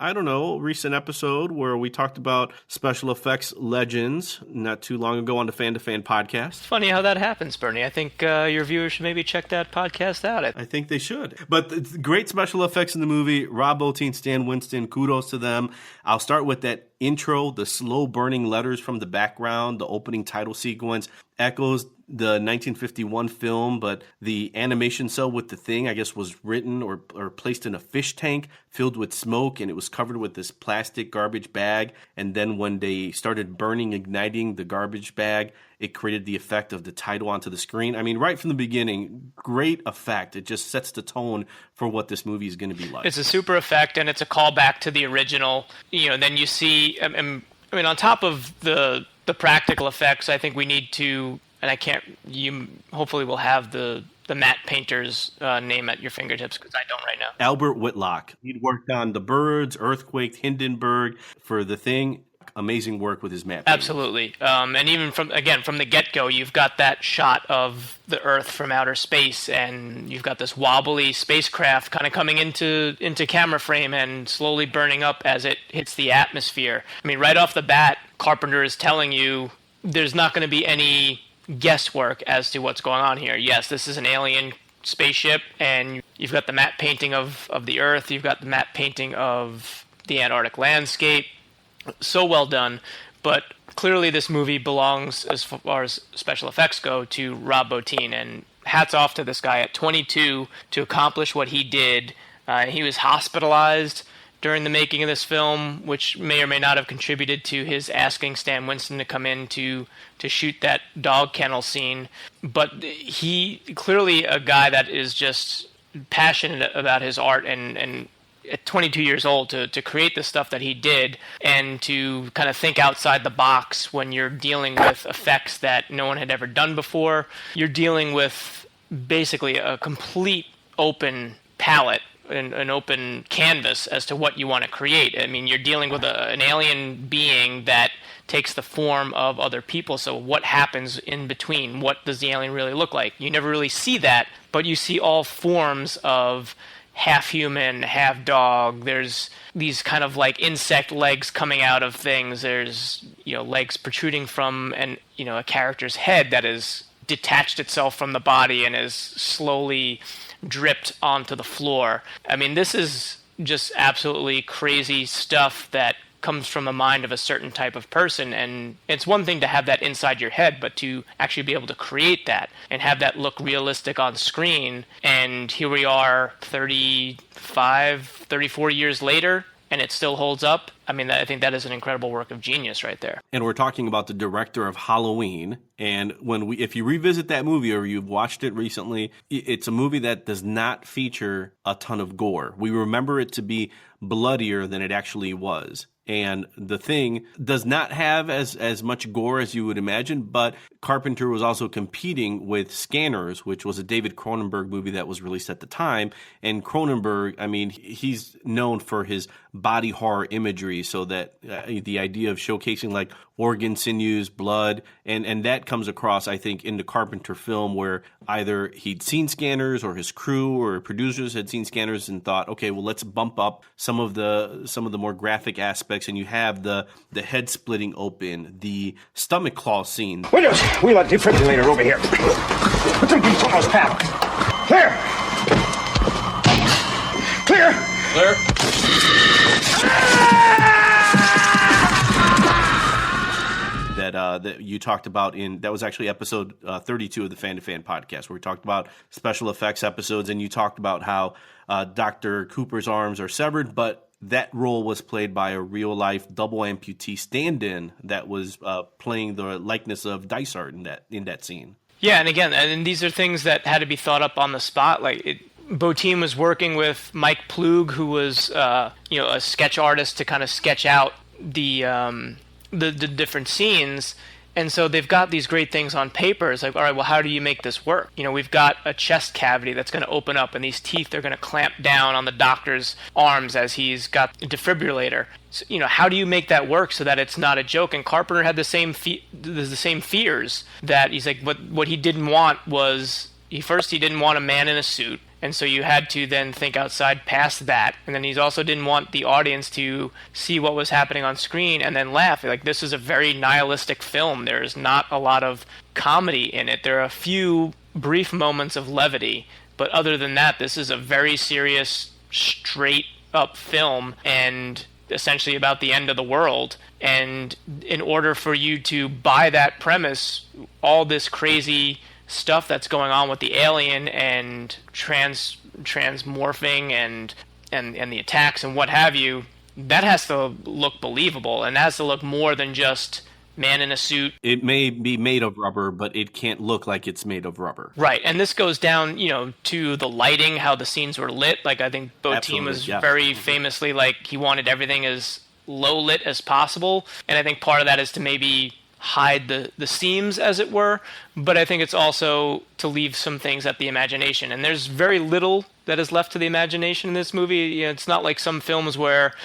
recent episode where we talked about special effects legends not too long ago on the Fan to Fan podcast. It's funny how that happens, Bernie. I think your viewers should maybe check that podcast out. I think they should. But it's great special effects in the movie. Rob Bottin, Stan Winston, kudos to them. I'll start with that intro, the slow burning letters from the background, the opening title sequence echoes the 1951 film, but the animation cell with the thing, I guess, was written or placed in a fish tank filled with smoke, and it was covered with this plastic garbage bag. And then when they started igniting the garbage bag, it created the effect of the title onto the screen. I mean, right from the beginning, great effect. It just sets the tone for what this movie is going to be like. It's a super effect, and it's a callback to the original. Then you see, on top of the practical effects, I think we need to, and you hopefully will have the matte painter's name at your fingertips, because I don't right now. Albert Whitlock. He'd worked on The Birds, Earthquake, Hindenburg, for The Thing. Amazing work with his matte painting. Absolutely. And even from the get-go, you've got that shot of the Earth from outer space, and you've got this wobbly spacecraft kind of coming into camera frame and slowly burning up as it hits the atmosphere. I mean, right off the bat, Carpenter is telling you there's not going to be any guesswork as to what's going on here. Yes, this is an alien spaceship, and you've got the matte painting of the Earth, you've got the matte painting of the Antarctic landscape. So well done, but clearly this movie belongs, as far as special effects go, to Rob Bottin, and hats off to this guy at 22 to accomplish what he did. He was hospitalized during the making of this film, which may or may not have contributed to his asking Stan Winston to come in to shoot that dog kennel scene. But he clearly a guy that is just passionate about his art, and at 22 years old to create the stuff that he did, and to kind of think outside the box when you're dealing with effects that no one had ever done before. You're dealing with basically a complete open palette, an open canvas as to what you want to create. I mean, you're dealing with an alien being that takes the form of other people. So what happens in between? What does the alien really look like? You never really see that, but you see all forms of half human, half dog. There's these kind of like insect legs coming out of things. There's, legs protruding from a character's head that is detached itself from the body and is slowly dripped onto the floor. I mean, this is just absolutely crazy stuff that comes from the mind of a certain type of person, and it's one thing to have that inside your head, but to actually be able to create that and have that look realistic on screen. And here we are 34 years later, and it still holds up. I mean, I think that is an incredible work of genius right there. And we're talking about the director of Halloween. And if you revisit that movie or you've watched it recently, it's a movie that does not feature a ton of gore. We remember it to be bloodier than it actually was. And The Thing does not have as much gore as you would imagine, but Carpenter was also competing with Scanners, which was a David Cronenberg movie that was released at the time. And Cronenberg, I mean, he's known for his body horror imagery, so that the idea of showcasing like organ, sinews, blood, and that comes across, I think, in the Carpenter film, where either he'd seen Scanners or his crew or producers had seen Scanners and thought, okay, well, let's bump up some of the more graphic aspects, and you have the head splitting open, the stomach claw scene. Wheel a defibrillator over here. Put some beats on those paddles. Clear! Clear! Clear. That you talked about that was actually episode 32 of the Fan to Fan podcast, where we talked about special effects episodes, and you talked about how Dr. Cooper's arms are severed, but that role was played by a real-life double amputee stand-in that was playing the likeness of Dysart in that scene. Yeah, and again, these are things that had to be thought up on the spot. Bottin was working with Mike Plug, who was a sketch artist, to kind of sketch out the different scenes. And so they've got these great things on paper. It's like, all right, well, how do you make this work? We've got a chest cavity that's going to open up, and these teeth are going to clamp down on the doctor's arms as he's got a defibrillator. So, how do you make that work so that it's not a joke? And Carpenter had the same fears, that he's like, what he didn't want was, he didn't want a man in a suit. And so you had to then think outside past that. And then he also didn't want the audience to see what was happening on screen and then laugh. Like, this is a very nihilistic film. There's not a lot of comedy in it. There are a few brief moments of levity. But other than that, this is a very serious, straight-up film, and essentially about the end of the world. And in order for you to buy that premise, all this crazy stuff that's going on with the alien and transmorphing and the attacks and what have you, that has to look believable, and has to look more than just man in a suit. It may be made of rubber, but it can't look like it's made of rubber. Right, and this goes down, to the lighting, how the scenes were lit. Like, I think Bottin was very famously, he wanted everything as low lit as possible, and I think part of that is to maybe hide the seams, as it were, but I think it's also to leave some things at the imagination. And there's very little that is left to the imagination in this movie. It's not like some films where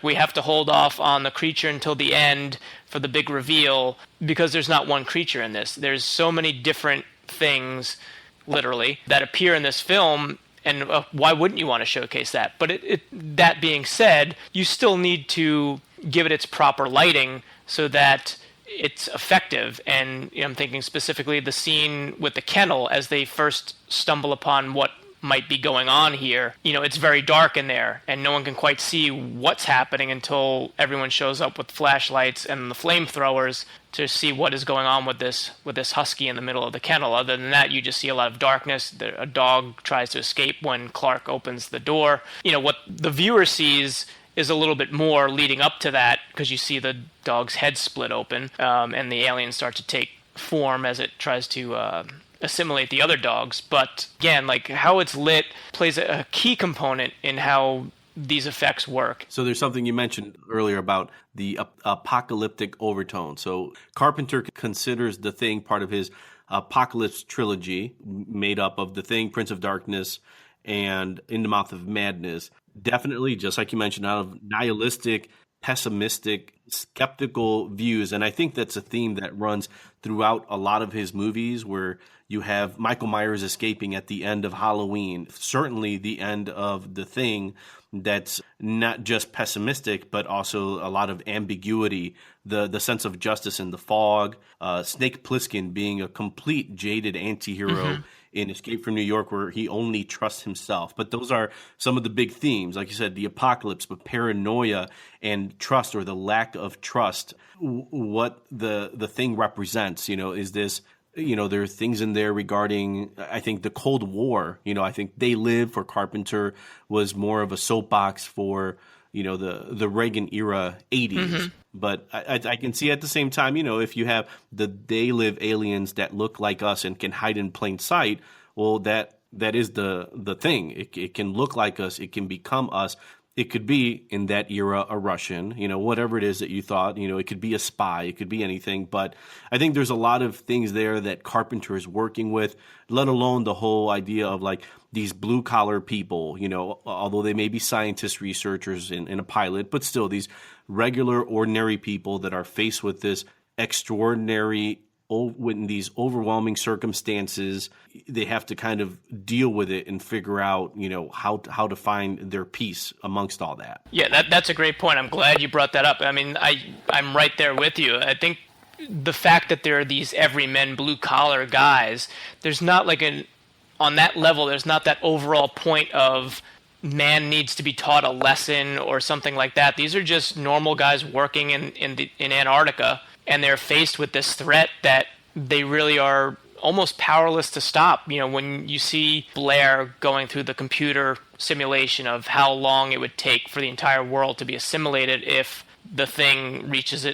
we have to hold off on the creature until the end for the big reveal, because there's not one creature in this. There's so many different things, literally, that appear in this film, and why wouldn't you want to showcase that? But that being said, you still need to give it its proper lighting so that it's effective. And I'm thinking specifically the scene with the kennel as they first stumble upon what might be going on here. It's very dark in there, and no one can quite see what's happening until everyone shows up with flashlights and the flamethrowers to see what is going on with this husky in the middle of the kennel. Other than that, you just see a lot of darkness. A dog tries to escape when Clark opens the door. What the viewer sees is a little bit more leading up to that, because you see the dog's head split open, and the alien starts to take form as it tries to assimilate the other dogs. But again, how it's lit plays a key component in how these effects work. So there's something you mentioned earlier about the apocalyptic overtone. So Carpenter considers The Thing part of his Apocalypse trilogy, made up of The Thing, Prince of Darkness, and In the Mouth of Madness. Definitely, just like you mentioned, out of nihilistic pessimistic, skeptical views. And I think that's a theme that runs throughout a lot of his movies, where you have Michael Myers escaping at the end of Halloween, certainly the end of The Thing, that's not just pessimistic, but also a lot of ambiguity, the sense of justice in The Fog, Snake Plissken being a complete jaded anti-hero in Escape from New York, where he only trusts himself. But those are some of the big themes, like you said, the apocalypse, but paranoia and trust, or the lack of trust, what the Thing represents. Is this, there are things in there regarding, I think, the Cold War. I think They Live for Carpenter was more of a soapbox for, the Reagan era 80s. But I can see at the same time, if you have the They Live aliens that look like us and can hide in plain sight, well, that is the thing. It can look like us. It can become us. It could be, in that era, a Russian, whatever it is that you thought, it could be a spy, it could be anything. But I think there's a lot of things there that Carpenter is working with, let alone the whole idea of like these blue collar people, although they may be scientists, researchers, and a pilot, but still these regular, ordinary people that are faced with this extraordinary, when these overwhelming circumstances, they have to kind of deal with it and figure out, how to find their peace amongst all that. Yeah, that's a great point. I'm glad you brought that up. I mean, I'm right there with you. I think the fact that there are these everymen, blue-collar guys, there's not on that level, there's not that overall point of man needs to be taught a lesson or something like that. These are just normal guys working in Antarctica, and they're faced with this threat that they really are almost powerless to stop. When you see Blair going through the computer simulation of how long it would take for the entire world to be assimilated if the Thing reaches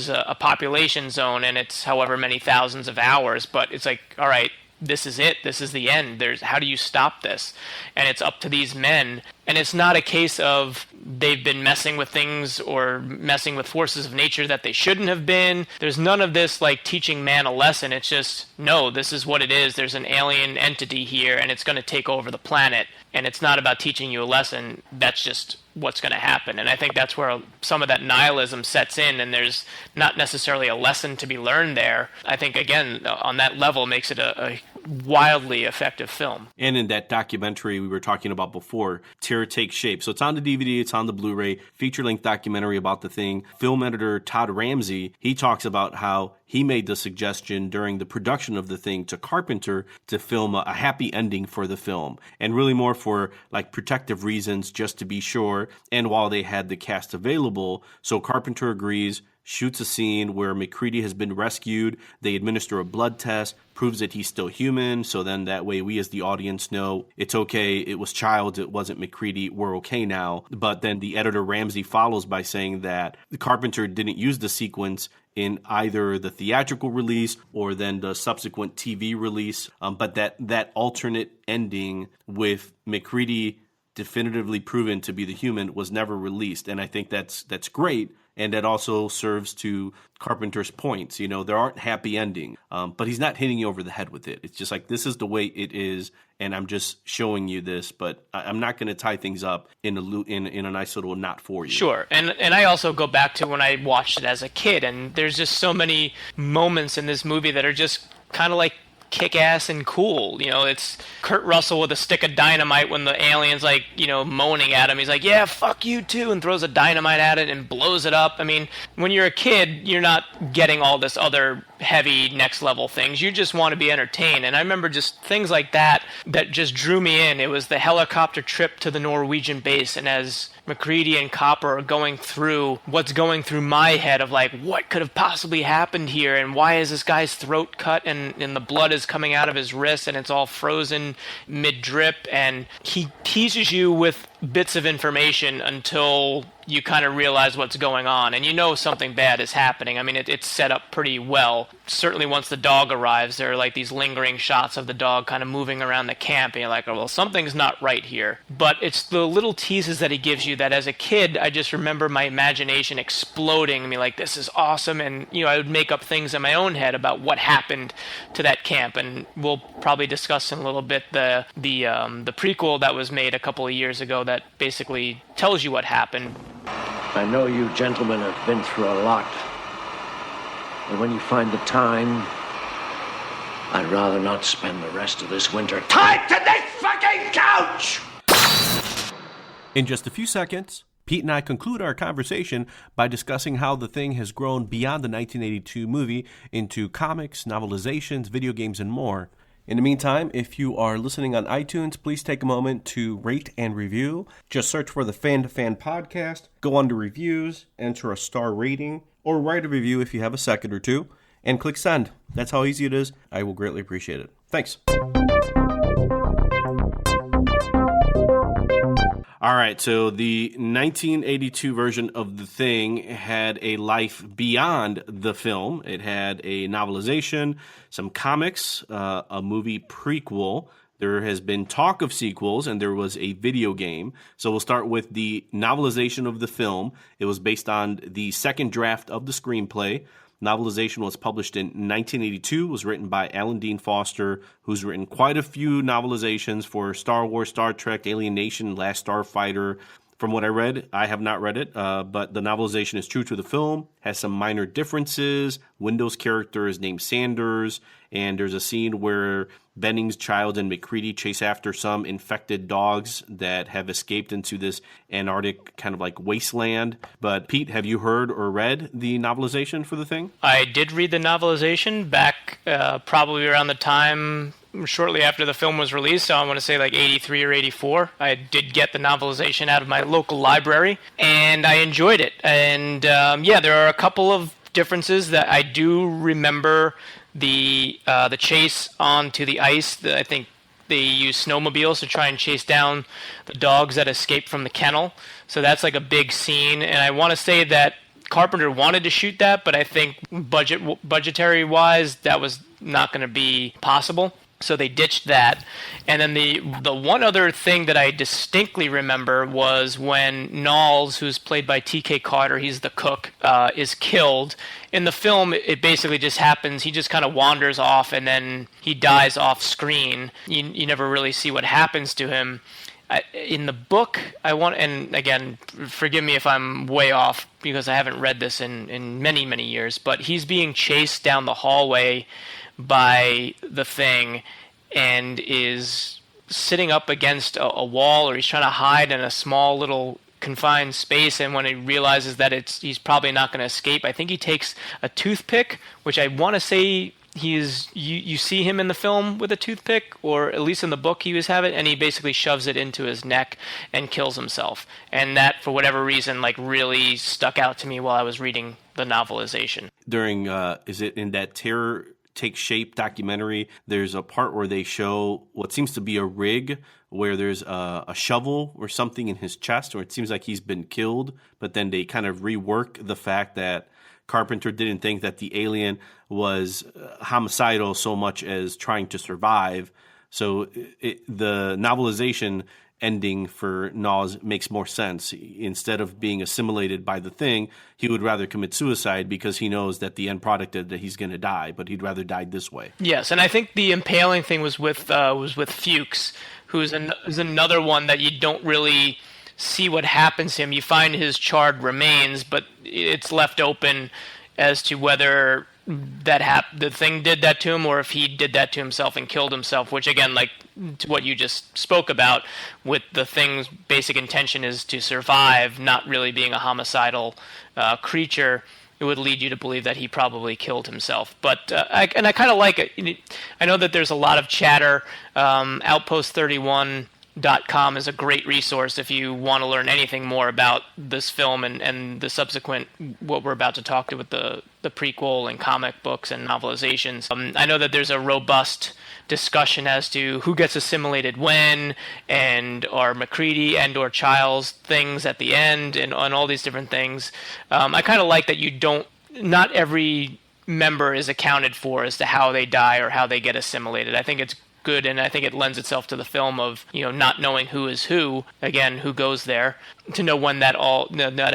a population zone, and it's however many thousands of hours, but it's like, all right, this is it. This is the end. How do you stop this? And it's up to these men. And it's not a case of they've been messing with things or messing with forces of nature that they shouldn't have been. There's none of this like teaching man a lesson. It's just, no, this is what it is. There's an alien entity here, and it's going to take over the planet. And it's not about teaching you a lesson. That's just what's going to happen. And I think that's where some of that nihilism sets in, and there's not necessarily a lesson to be learned there. I think, again, on that level, makes it a wildly effective film. And in that documentary we were talking about before, Terror Takes Shape. So it's on the DVD, it's on the Blu-ray, feature-length documentary about The Thing. Film editor Todd Ramsey, he talks about how he made the suggestion during the production of The Thing to Carpenter to film a happy ending for the film, and really more for like protective reasons, just to be sure, and while they had the cast available. So Carpenter agrees, shoots a scene where MacReady has been rescued. They administer a blood test, proves that he's still human, so then that way we as the audience know it's okay, it was Childs, it wasn't MacReady, we're okay now. But then the editor Ramsey follows by saying that the Carpenter didn't use the sequence in either the theatrical release or then the subsequent TV release, but that alternate ending with MacReady definitively proven to be the human was never released. And I think that's great. And that also serves to Carpenter's points. There aren't happy endings, but he's not hitting you over the head with it. It's just like, this is the way it is, and I'm just showing you this, but I'm not going to tie things up in a nice little knot for you. Sure, and I also go back to when I watched it as a kid, and there's just so many moments in this movie that are just kind of like kick-ass and cool. It's Kurt Russell with a stick of dynamite when the alien's moaning at him. He's like, yeah, fuck you too, and throws a dynamite at it and blows it up. I mean, when you're a kid, you're not getting all this other heavy next level things. You just want to be entertained. And I remember just things like that just drew me in. It was the helicopter trip to the Norwegian base, and as MacReady and Copper are going through what's going through my head of like, what could have possibly happened here, and why is this guy's throat cut and the blood is coming out of his wrist and it's all frozen mid-drip, and he teases you with bits of information until you kind of realize what's going on, and something bad is happening. I mean, it's set up pretty well. Certainly once the dog arrives, there are like these lingering shots of the dog kind of moving around the camp, and you're like, oh, well, something's not right here. But it's the little teases that he gives you that as a kid, I just remember my imagination exploding. I mean, like, this is awesome, and I would make up things in my own head about what happened to that camp, and we'll probably discuss in a little bit the prequel that was made a couple of years ago that basically tells you what happened. I know you gentlemen have been through a lot. And when you find the time, I'd rather not spend the rest of this winter tied to this fucking couch! In just a few seconds, Pete and I conclude our conversation by discussing how The Thing has grown beyond the 1982 movie into comics, novelizations, video games, and more. In the meantime, if you are listening on iTunes, please take a moment to rate and review. Just search for the Fan to Fan podcast, go under reviews, enter a star rating, or write a review if you have a second or two, and click send. That's how easy it is. I will greatly appreciate it. Thanks. All right, so the 1982 version of The Thing had a life beyond the film. It had a novelization, some comics, a movie prequel. There has been talk of sequels, and there was a video game. So we'll start with the novelization of the film. It was based on the second draft of the screenplay. Novelization was published in 1982, was written by Alan Dean Foster, who's written quite a few novelizations for Star Wars, Star Trek, Alien Nation, Last Starfighter. From what I read, I have not read it, but the novelization is true to the film, has some minor differences. Windows' character is named Sanders, and there's a scene where Benning's child and McCready chase after some infected dogs that have escaped into this Antarctic kind of like wasteland. But Pete, have you heard or read the novelization for The Thing? I did read the novelization back probably around the time shortly after the film was released, so I want to say like 83 or 84. I did get the novelization out of my local library, and I enjoyed it. And there are a couple of differences that I do remember. The chase onto the ice, I think they use snowmobiles to try and chase down the dogs that escaped from the kennel. So that's like a big scene, and I want to say that Carpenter wanted to shoot that, but I think budgetary-wise, that was not going to be possible. So they ditched that. And then the one other thing that I distinctly remember was when Knowles, who's played by T.K. Carter, he's the cook, is killed. In the film, it basically just happens. He just kind of wanders off, and then he dies off screen. You never really see what happens to him. In the book, and again, forgive me if I'm way off because I haven't read this in many, many years, but he's being chased down the hallway by the Thing and is sitting up against a wall, or he's trying to hide in a small little confined space, and when he realizes that he's probably not going to escape, I think he takes a toothpick, which I want to say you see him in the film with a toothpick, or at least in the book he was having, and he basically shoves it into his neck and kills himself. And that, for whatever reason, like really stuck out to me while I was reading the novelization. During, is it in that Terror Take Shape documentary, there's a part where they show what seems to be a rig where there's a shovel or something in his chest, or it seems like he's been killed, but then they kind of rework the fact that Carpenter didn't think that the alien was homicidal so much as trying to survive. So the novelization ending for Knowles makes more sense. Instead of being assimilated by the Thing, he would rather commit suicide because he knows that the end product is that he's going to die, but he'd rather die this way. Yes, and I think the impaling thing was with Fuchs, who's another one that you don't really see what happens to him. You find his charred remains, but it's left open as to whether the Thing did that to him or if he did that to himself and killed himself, which again, like to what you just spoke about, with the Thing's basic intention is to survive, not really being a homicidal creature, it would lead you to believe that he probably killed himself. But I kind of like it. I know that there's a lot of chatter. Outpost31.com is a great resource if you want to learn anything more about this film and the subsequent, what we're about to talk to with the prequel and comic books and novelizations. I know that there's a robust discussion as to who gets assimilated when, and are McCready and or Childs things at the end, and on all these different things. I kind of like that not every member is accounted for as to how they die or how they get assimilated. I think it's good, and I think it lends itself to the film of, not knowing who is who, again, who goes there, to know when that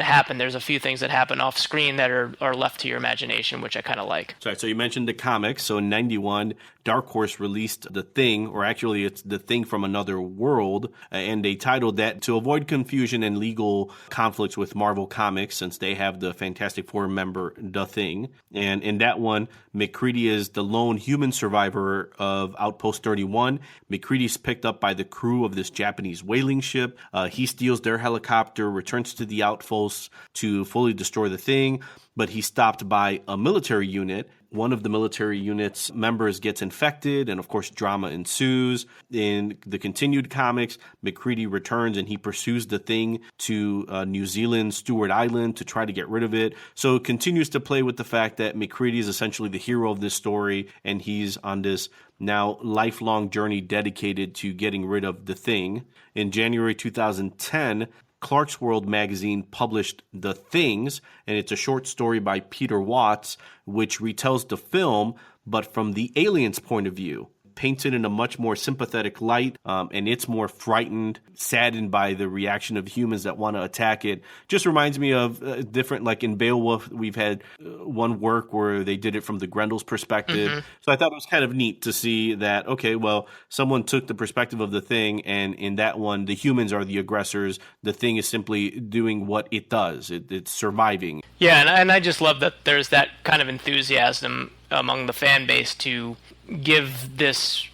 happened. There's a few things that happen off screen that are left to your imagination, which I kind of like. Sorry, so you mentioned the comics. So in 91, Dark Horse released The Thing, or actually it's The Thing from Another World, and they titled that to avoid confusion and legal conflicts with Marvel Comics, since they have the Fantastic Four member The Thing. And in that one, MacReady is the lone human survivor of Outpost 31. MacReady's picked up by the crew of this Japanese whaling ship. He steals their helicopter, returns to the outpost to fully destroy the Thing, but he's stopped by a military unit. One of the military unit's members gets infected, and of course drama ensues. In the continued comics, MacReady returns and he pursues the Thing to New Zealand's Stewart Island to try to get rid of it. So it continues to play with the fact that MacReady is essentially the hero of this story, and he's on this now lifelong journey dedicated to getting rid of the Thing. In January 2010, Clarkesworld magazine published The Things, and it's a short story by Peter Watts, which retells the film, but from the aliens' point of view. Paints it in a much more sympathetic light, and it's more frightened, saddened by the reaction of humans that want to attack it. Just reminds me of different, like in Beowulf, we've had one work where they did it from the Grendel's perspective. Mm-hmm. So I thought it was kind of neat to see that, okay, well, someone took the perspective of the Thing, and in that one, the humans are the aggressors. The Thing is simply doing what it does. It's surviving. Yeah, and I just love that there's that kind of enthusiasm among the fan base to give this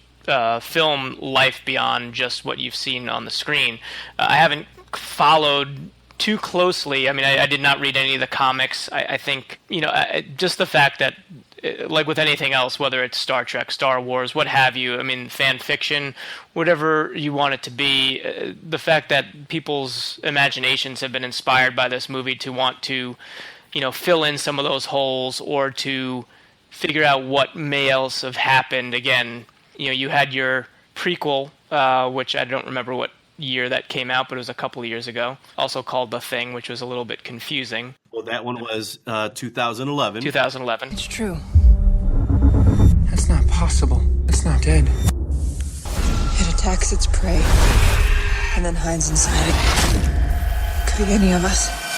film life beyond just what you've seen on the screen. I haven't followed too closely. I mean, I did not read any of the comics. I think, just the fact that, like with anything else, whether it's Star Trek, Star Wars, what have you, I mean, fan fiction, whatever you want it to be, the fact that people's imaginations have been inspired by this movie to want to, fill in some of those holes or to figure out what may else have happened. Again, you had your prequel, which I don't remember what year that came out, but it was a couple of years ago, also called The Thing, which was a little bit confusing. Well, that one was 2011. 2011. It's true. That's not possible. It's not dead. It attacks its prey and then hides inside it. Could be any of us.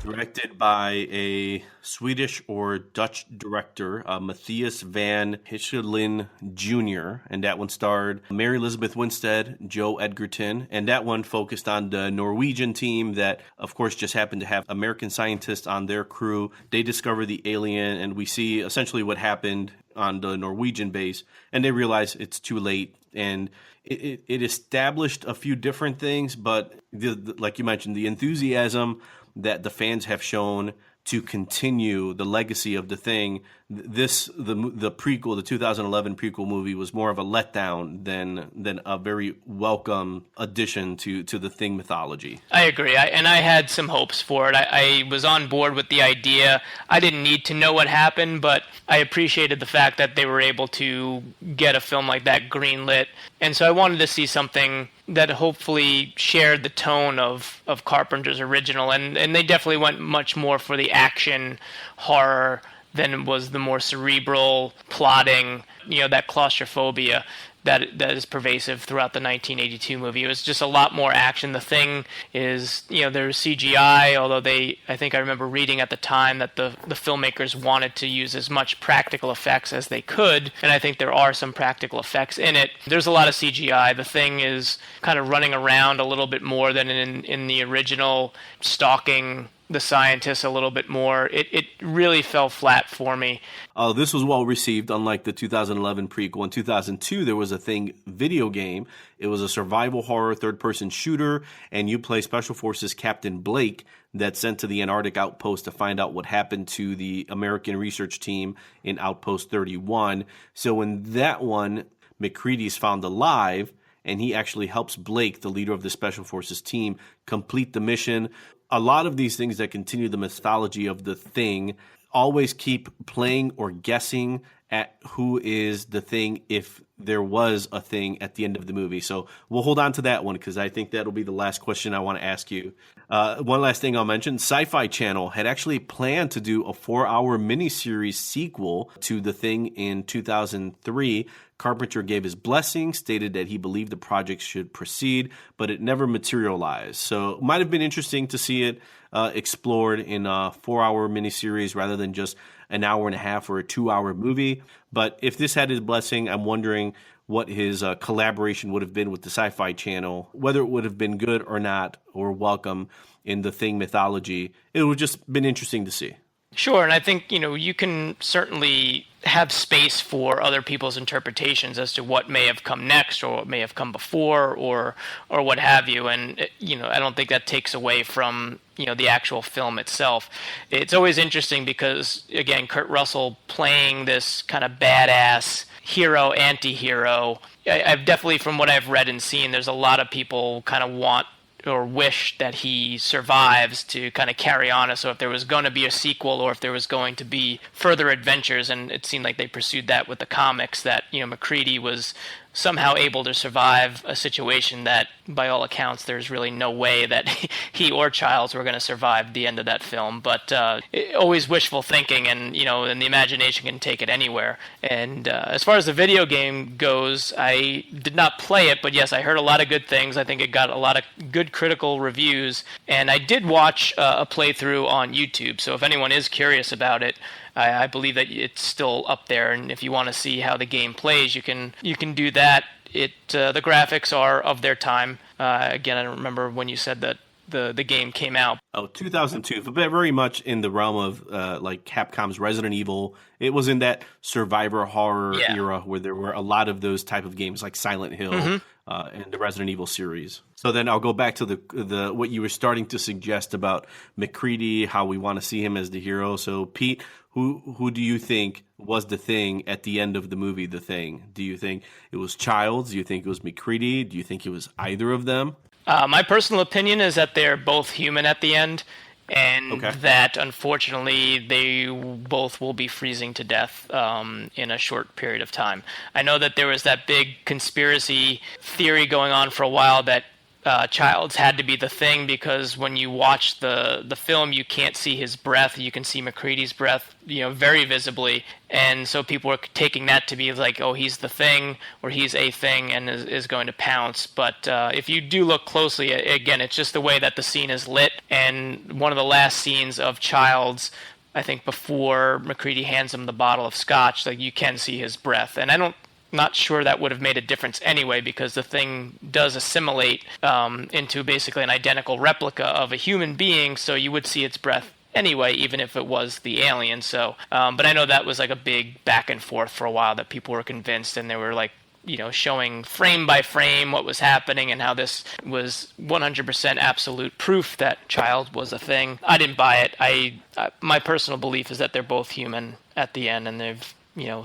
Directed by a Swedish or Dutch director, Matthias van Hechelin Jr., and that one starred Mary Elizabeth Winstead, Joe Edgerton, and that one focused on the Norwegian team that, of course, just happened to have American scientists on their crew. They discover the alien, and we see essentially what happened on the Norwegian base, and they realize it's too late, and it established a few different things, but like you mentioned, the enthusiasm that the fans have shown to continue the legacy of the Thing. The prequel, the 2011 prequel movie, was more of a letdown than a very welcome addition to the Thing mythology. I agree, and I had some hopes for it. I was on board with the idea. I didn't need to know what happened, but I appreciated the fact that they were able to get a film like that greenlit, and so I wanted to see something that hopefully shared the tone of Carpenter's original, and they definitely went much more for the action horror than was the more cerebral plotting, that claustrophobia that is pervasive throughout the 1982 movie. It was just a lot more action. The Thing is, there's CGI, although I think I remember reading at the time that the filmmakers wanted to use as much practical effects as they could, and I think there are some practical effects in it. There's a lot of CGI. The Thing is kind of running around a little bit more than in the original, stalking the scientists a little bit more. It really fell flat for me. This was well received, unlike the 2011 prequel. In 2002, there was a Thing video game. It was a survival horror third-person shooter, and you play Special Forces Captain Blake that's sent to the Antarctic outpost to find out what happened to the American research team in Outpost 31. So in that one, MacReady's found alive, and he actually helps Blake, the leader of the Special Forces team, complete the mission. A lot of these things that continue the mythology of the Thing always keep playing or guessing at who is the Thing, if there was a thing at the end of the movie. So we'll hold on to that one because I think that'll be the last question I want to ask you. One last thing I'll mention, Sci-Fi Channel had actually planned to do a 4-hour miniseries sequel to The Thing in 2003. Carpenter gave his blessing, stated that he believed the project should proceed, but it never materialized. So it might have been interesting to see it explored in a 4-hour miniseries rather than just an hour and a half or a 2-hour movie. But if this had his blessing, I'm wondering what his collaboration would have been with the Sci-Fi Channel, whether it would have been good or not, or welcome in the Thing mythology. It would just been interesting to see. Sure, and I think, you can certainly have space for other people's interpretations as to what may have come next or what may have come before or what have you. And, I don't think that takes away from, the actual film itself. It's always interesting because, again, Kurt Russell playing this kind of badass hero, anti-hero. I've definitely, from what I've read and seen, there's a lot of people kind of want or wish that he survives to kind of carry on. So if there was going to be a sequel or if there was going to be further adventures, and it seemed like they pursued that with the comics, that, MacReady was somehow able to survive a situation that, by all accounts, there's really no way that he or Childs were going to survive the end of that film. But always wishful thinking, and and the imagination can take it anywhere. And as far as the video game goes, I did not play it, but yes, I heard a lot of good things. I think it got a lot of good critical reviews, and I did watch a playthrough on YouTube. So if anyone is curious about it, I believe that it's still up there, and if you want to see how the game plays, you can do that. The graphics are of their time. Again, I don't remember when you said that the game came out. 2002, but very much in the realm of like Capcom's Resident Evil. It was in that survivor horror era where there were a lot of those type of games like Silent Hill and the Resident Evil series. So then I'll go back to the what you were starting to suggest about MacReady, how we want to see him as the hero. So Pete, who do you think was the Thing at the end of the movie, The Thing? Do you think it was Childs? Do you think it was MacReady? Do you think it was either of them? My personal opinion is that they're both human at the end, and that, unfortunately, they both will be freezing to death in a short period of time. I know that there was that big conspiracy theory going on for a while that Childs had to be the Thing because when you watch the film, you can't see his breath. You can see MacReady's breath, very visibly. And so people were taking that to be like, oh, he's the Thing or he's a Thing and is going to pounce. But if you do look closely, again, it's just the way that the scene is lit. And one of the last scenes of Childs, I think before MacReady hands him the bottle of scotch, like you can see his breath. And not sure that would have made a difference anyway, because the Thing does assimilate into basically an identical replica of a human being, so you would see its breath anyway, even if it was the alien. So, but I know that was like a big back and forth for a while that people were convinced, and they were like, showing frame by frame what was happening and how this was 100% absolute proof that Child was a Thing. I didn't buy it. My personal belief is that they're both human at the end, and they've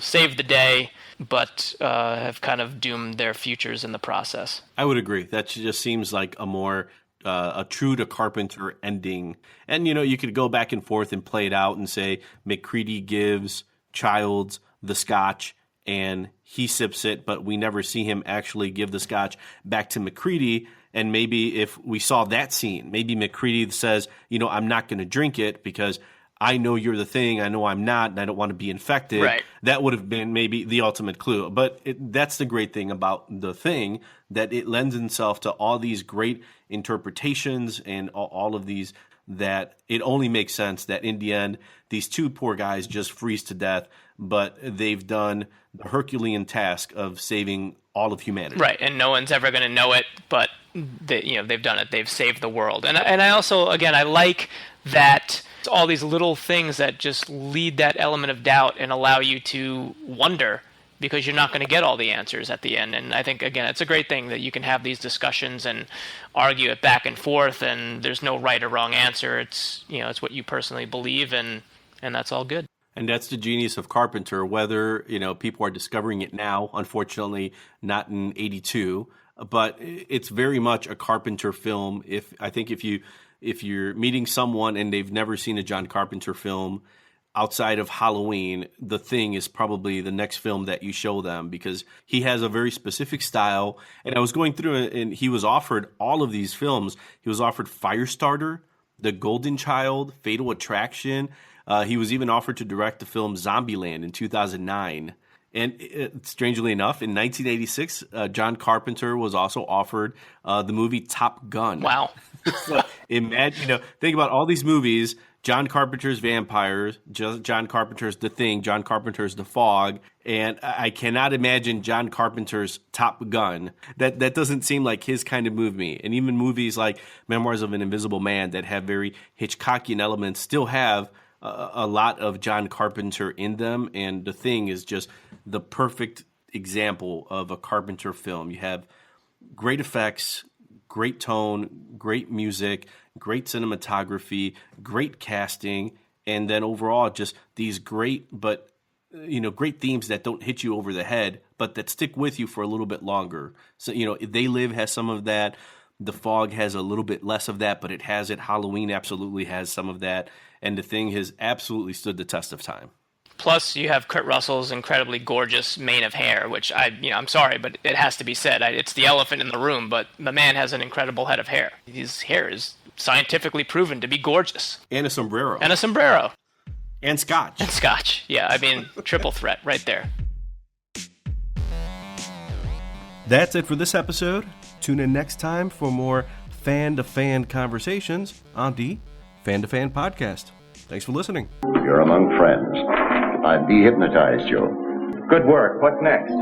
saved the day, but have kind of doomed their futures in the process. I would agree. That just seems like a more a true to Carpenter ending. And, you could go back and forth and play it out and say MacReady gives Childs the scotch and he sips it, but we never see him actually give the scotch back to MacReady. And maybe if we saw that scene, maybe MacReady says, I'm not going to drink it because I know you're the Thing, I know I'm not, and I don't want to be infected. Right. That would have been maybe the ultimate clue. But that's the great thing about The Thing, that it lends itself to all these great interpretations and all of these, that it only makes sense that in the end, these two poor guys just freeze to death, but they've done the Herculean task of saving all of humanity. Right, and no one's ever going to know it, but they've done it. They've saved the world. And I also, again, I like that all these little things that just lead that element of doubt and allow you to wonder, because you're not going to get all the answers at the end. And I think, again, it's a great thing that you can have these discussions and argue it back and forth, and there's no right or wrong answer. It's it's what you personally believe, and that's all good. And that's the genius of Carpenter, whether, people are discovering it now, unfortunately not in 82, but it's very much a Carpenter film. If you're meeting someone and they've never seen a John Carpenter film, outside of Halloween, The Thing is probably the next film that you show them, because he has a very specific style. And I was going through it, and he was offered all of these films. He was offered Firestarter, The Golden Child, Fatal Attraction. He was even offered to direct the film Zombieland in 2009. And strangely enough, in 1986, John Carpenter was also offered the movie Top Gun. Wow. So imagine, think about all these movies. John Carpenter's Vampires, John Carpenter's The Thing, John Carpenter's The Fog, and I cannot imagine John Carpenter's Top Gun. That doesn't seem like his kind of movie. And even movies like Memoirs of an Invisible Man that have very Hitchcockian elements still have a lot of John Carpenter in them, and The Thing is just the perfect example of a Carpenter film. You have great effects, great tone, great music, great cinematography, great casting, and then overall just these great themes that don't hit you over the head, but that stick with you for a little bit longer. So, They Live has some of that. The Fog has a little bit less of that, but it has it. Halloween absolutely has some of that. And The Thing has absolutely stood the test of time. Plus, you have Kurt Russell's incredibly gorgeous mane of hair, which I'm sorry, but it has to be said. It's the elephant in the room, but the man has an incredible head of hair. His hair is scientifically proven to be gorgeous. And a sombrero. And a sombrero. And scotch. And scotch. Yeah, triple threat right there. That's it for this episode. Tune in next time for more fan-to-fan conversations on the Fan-to-Fan podcast. Thanks for listening. You're among friends. I've dehypnotized you. Good work. What next?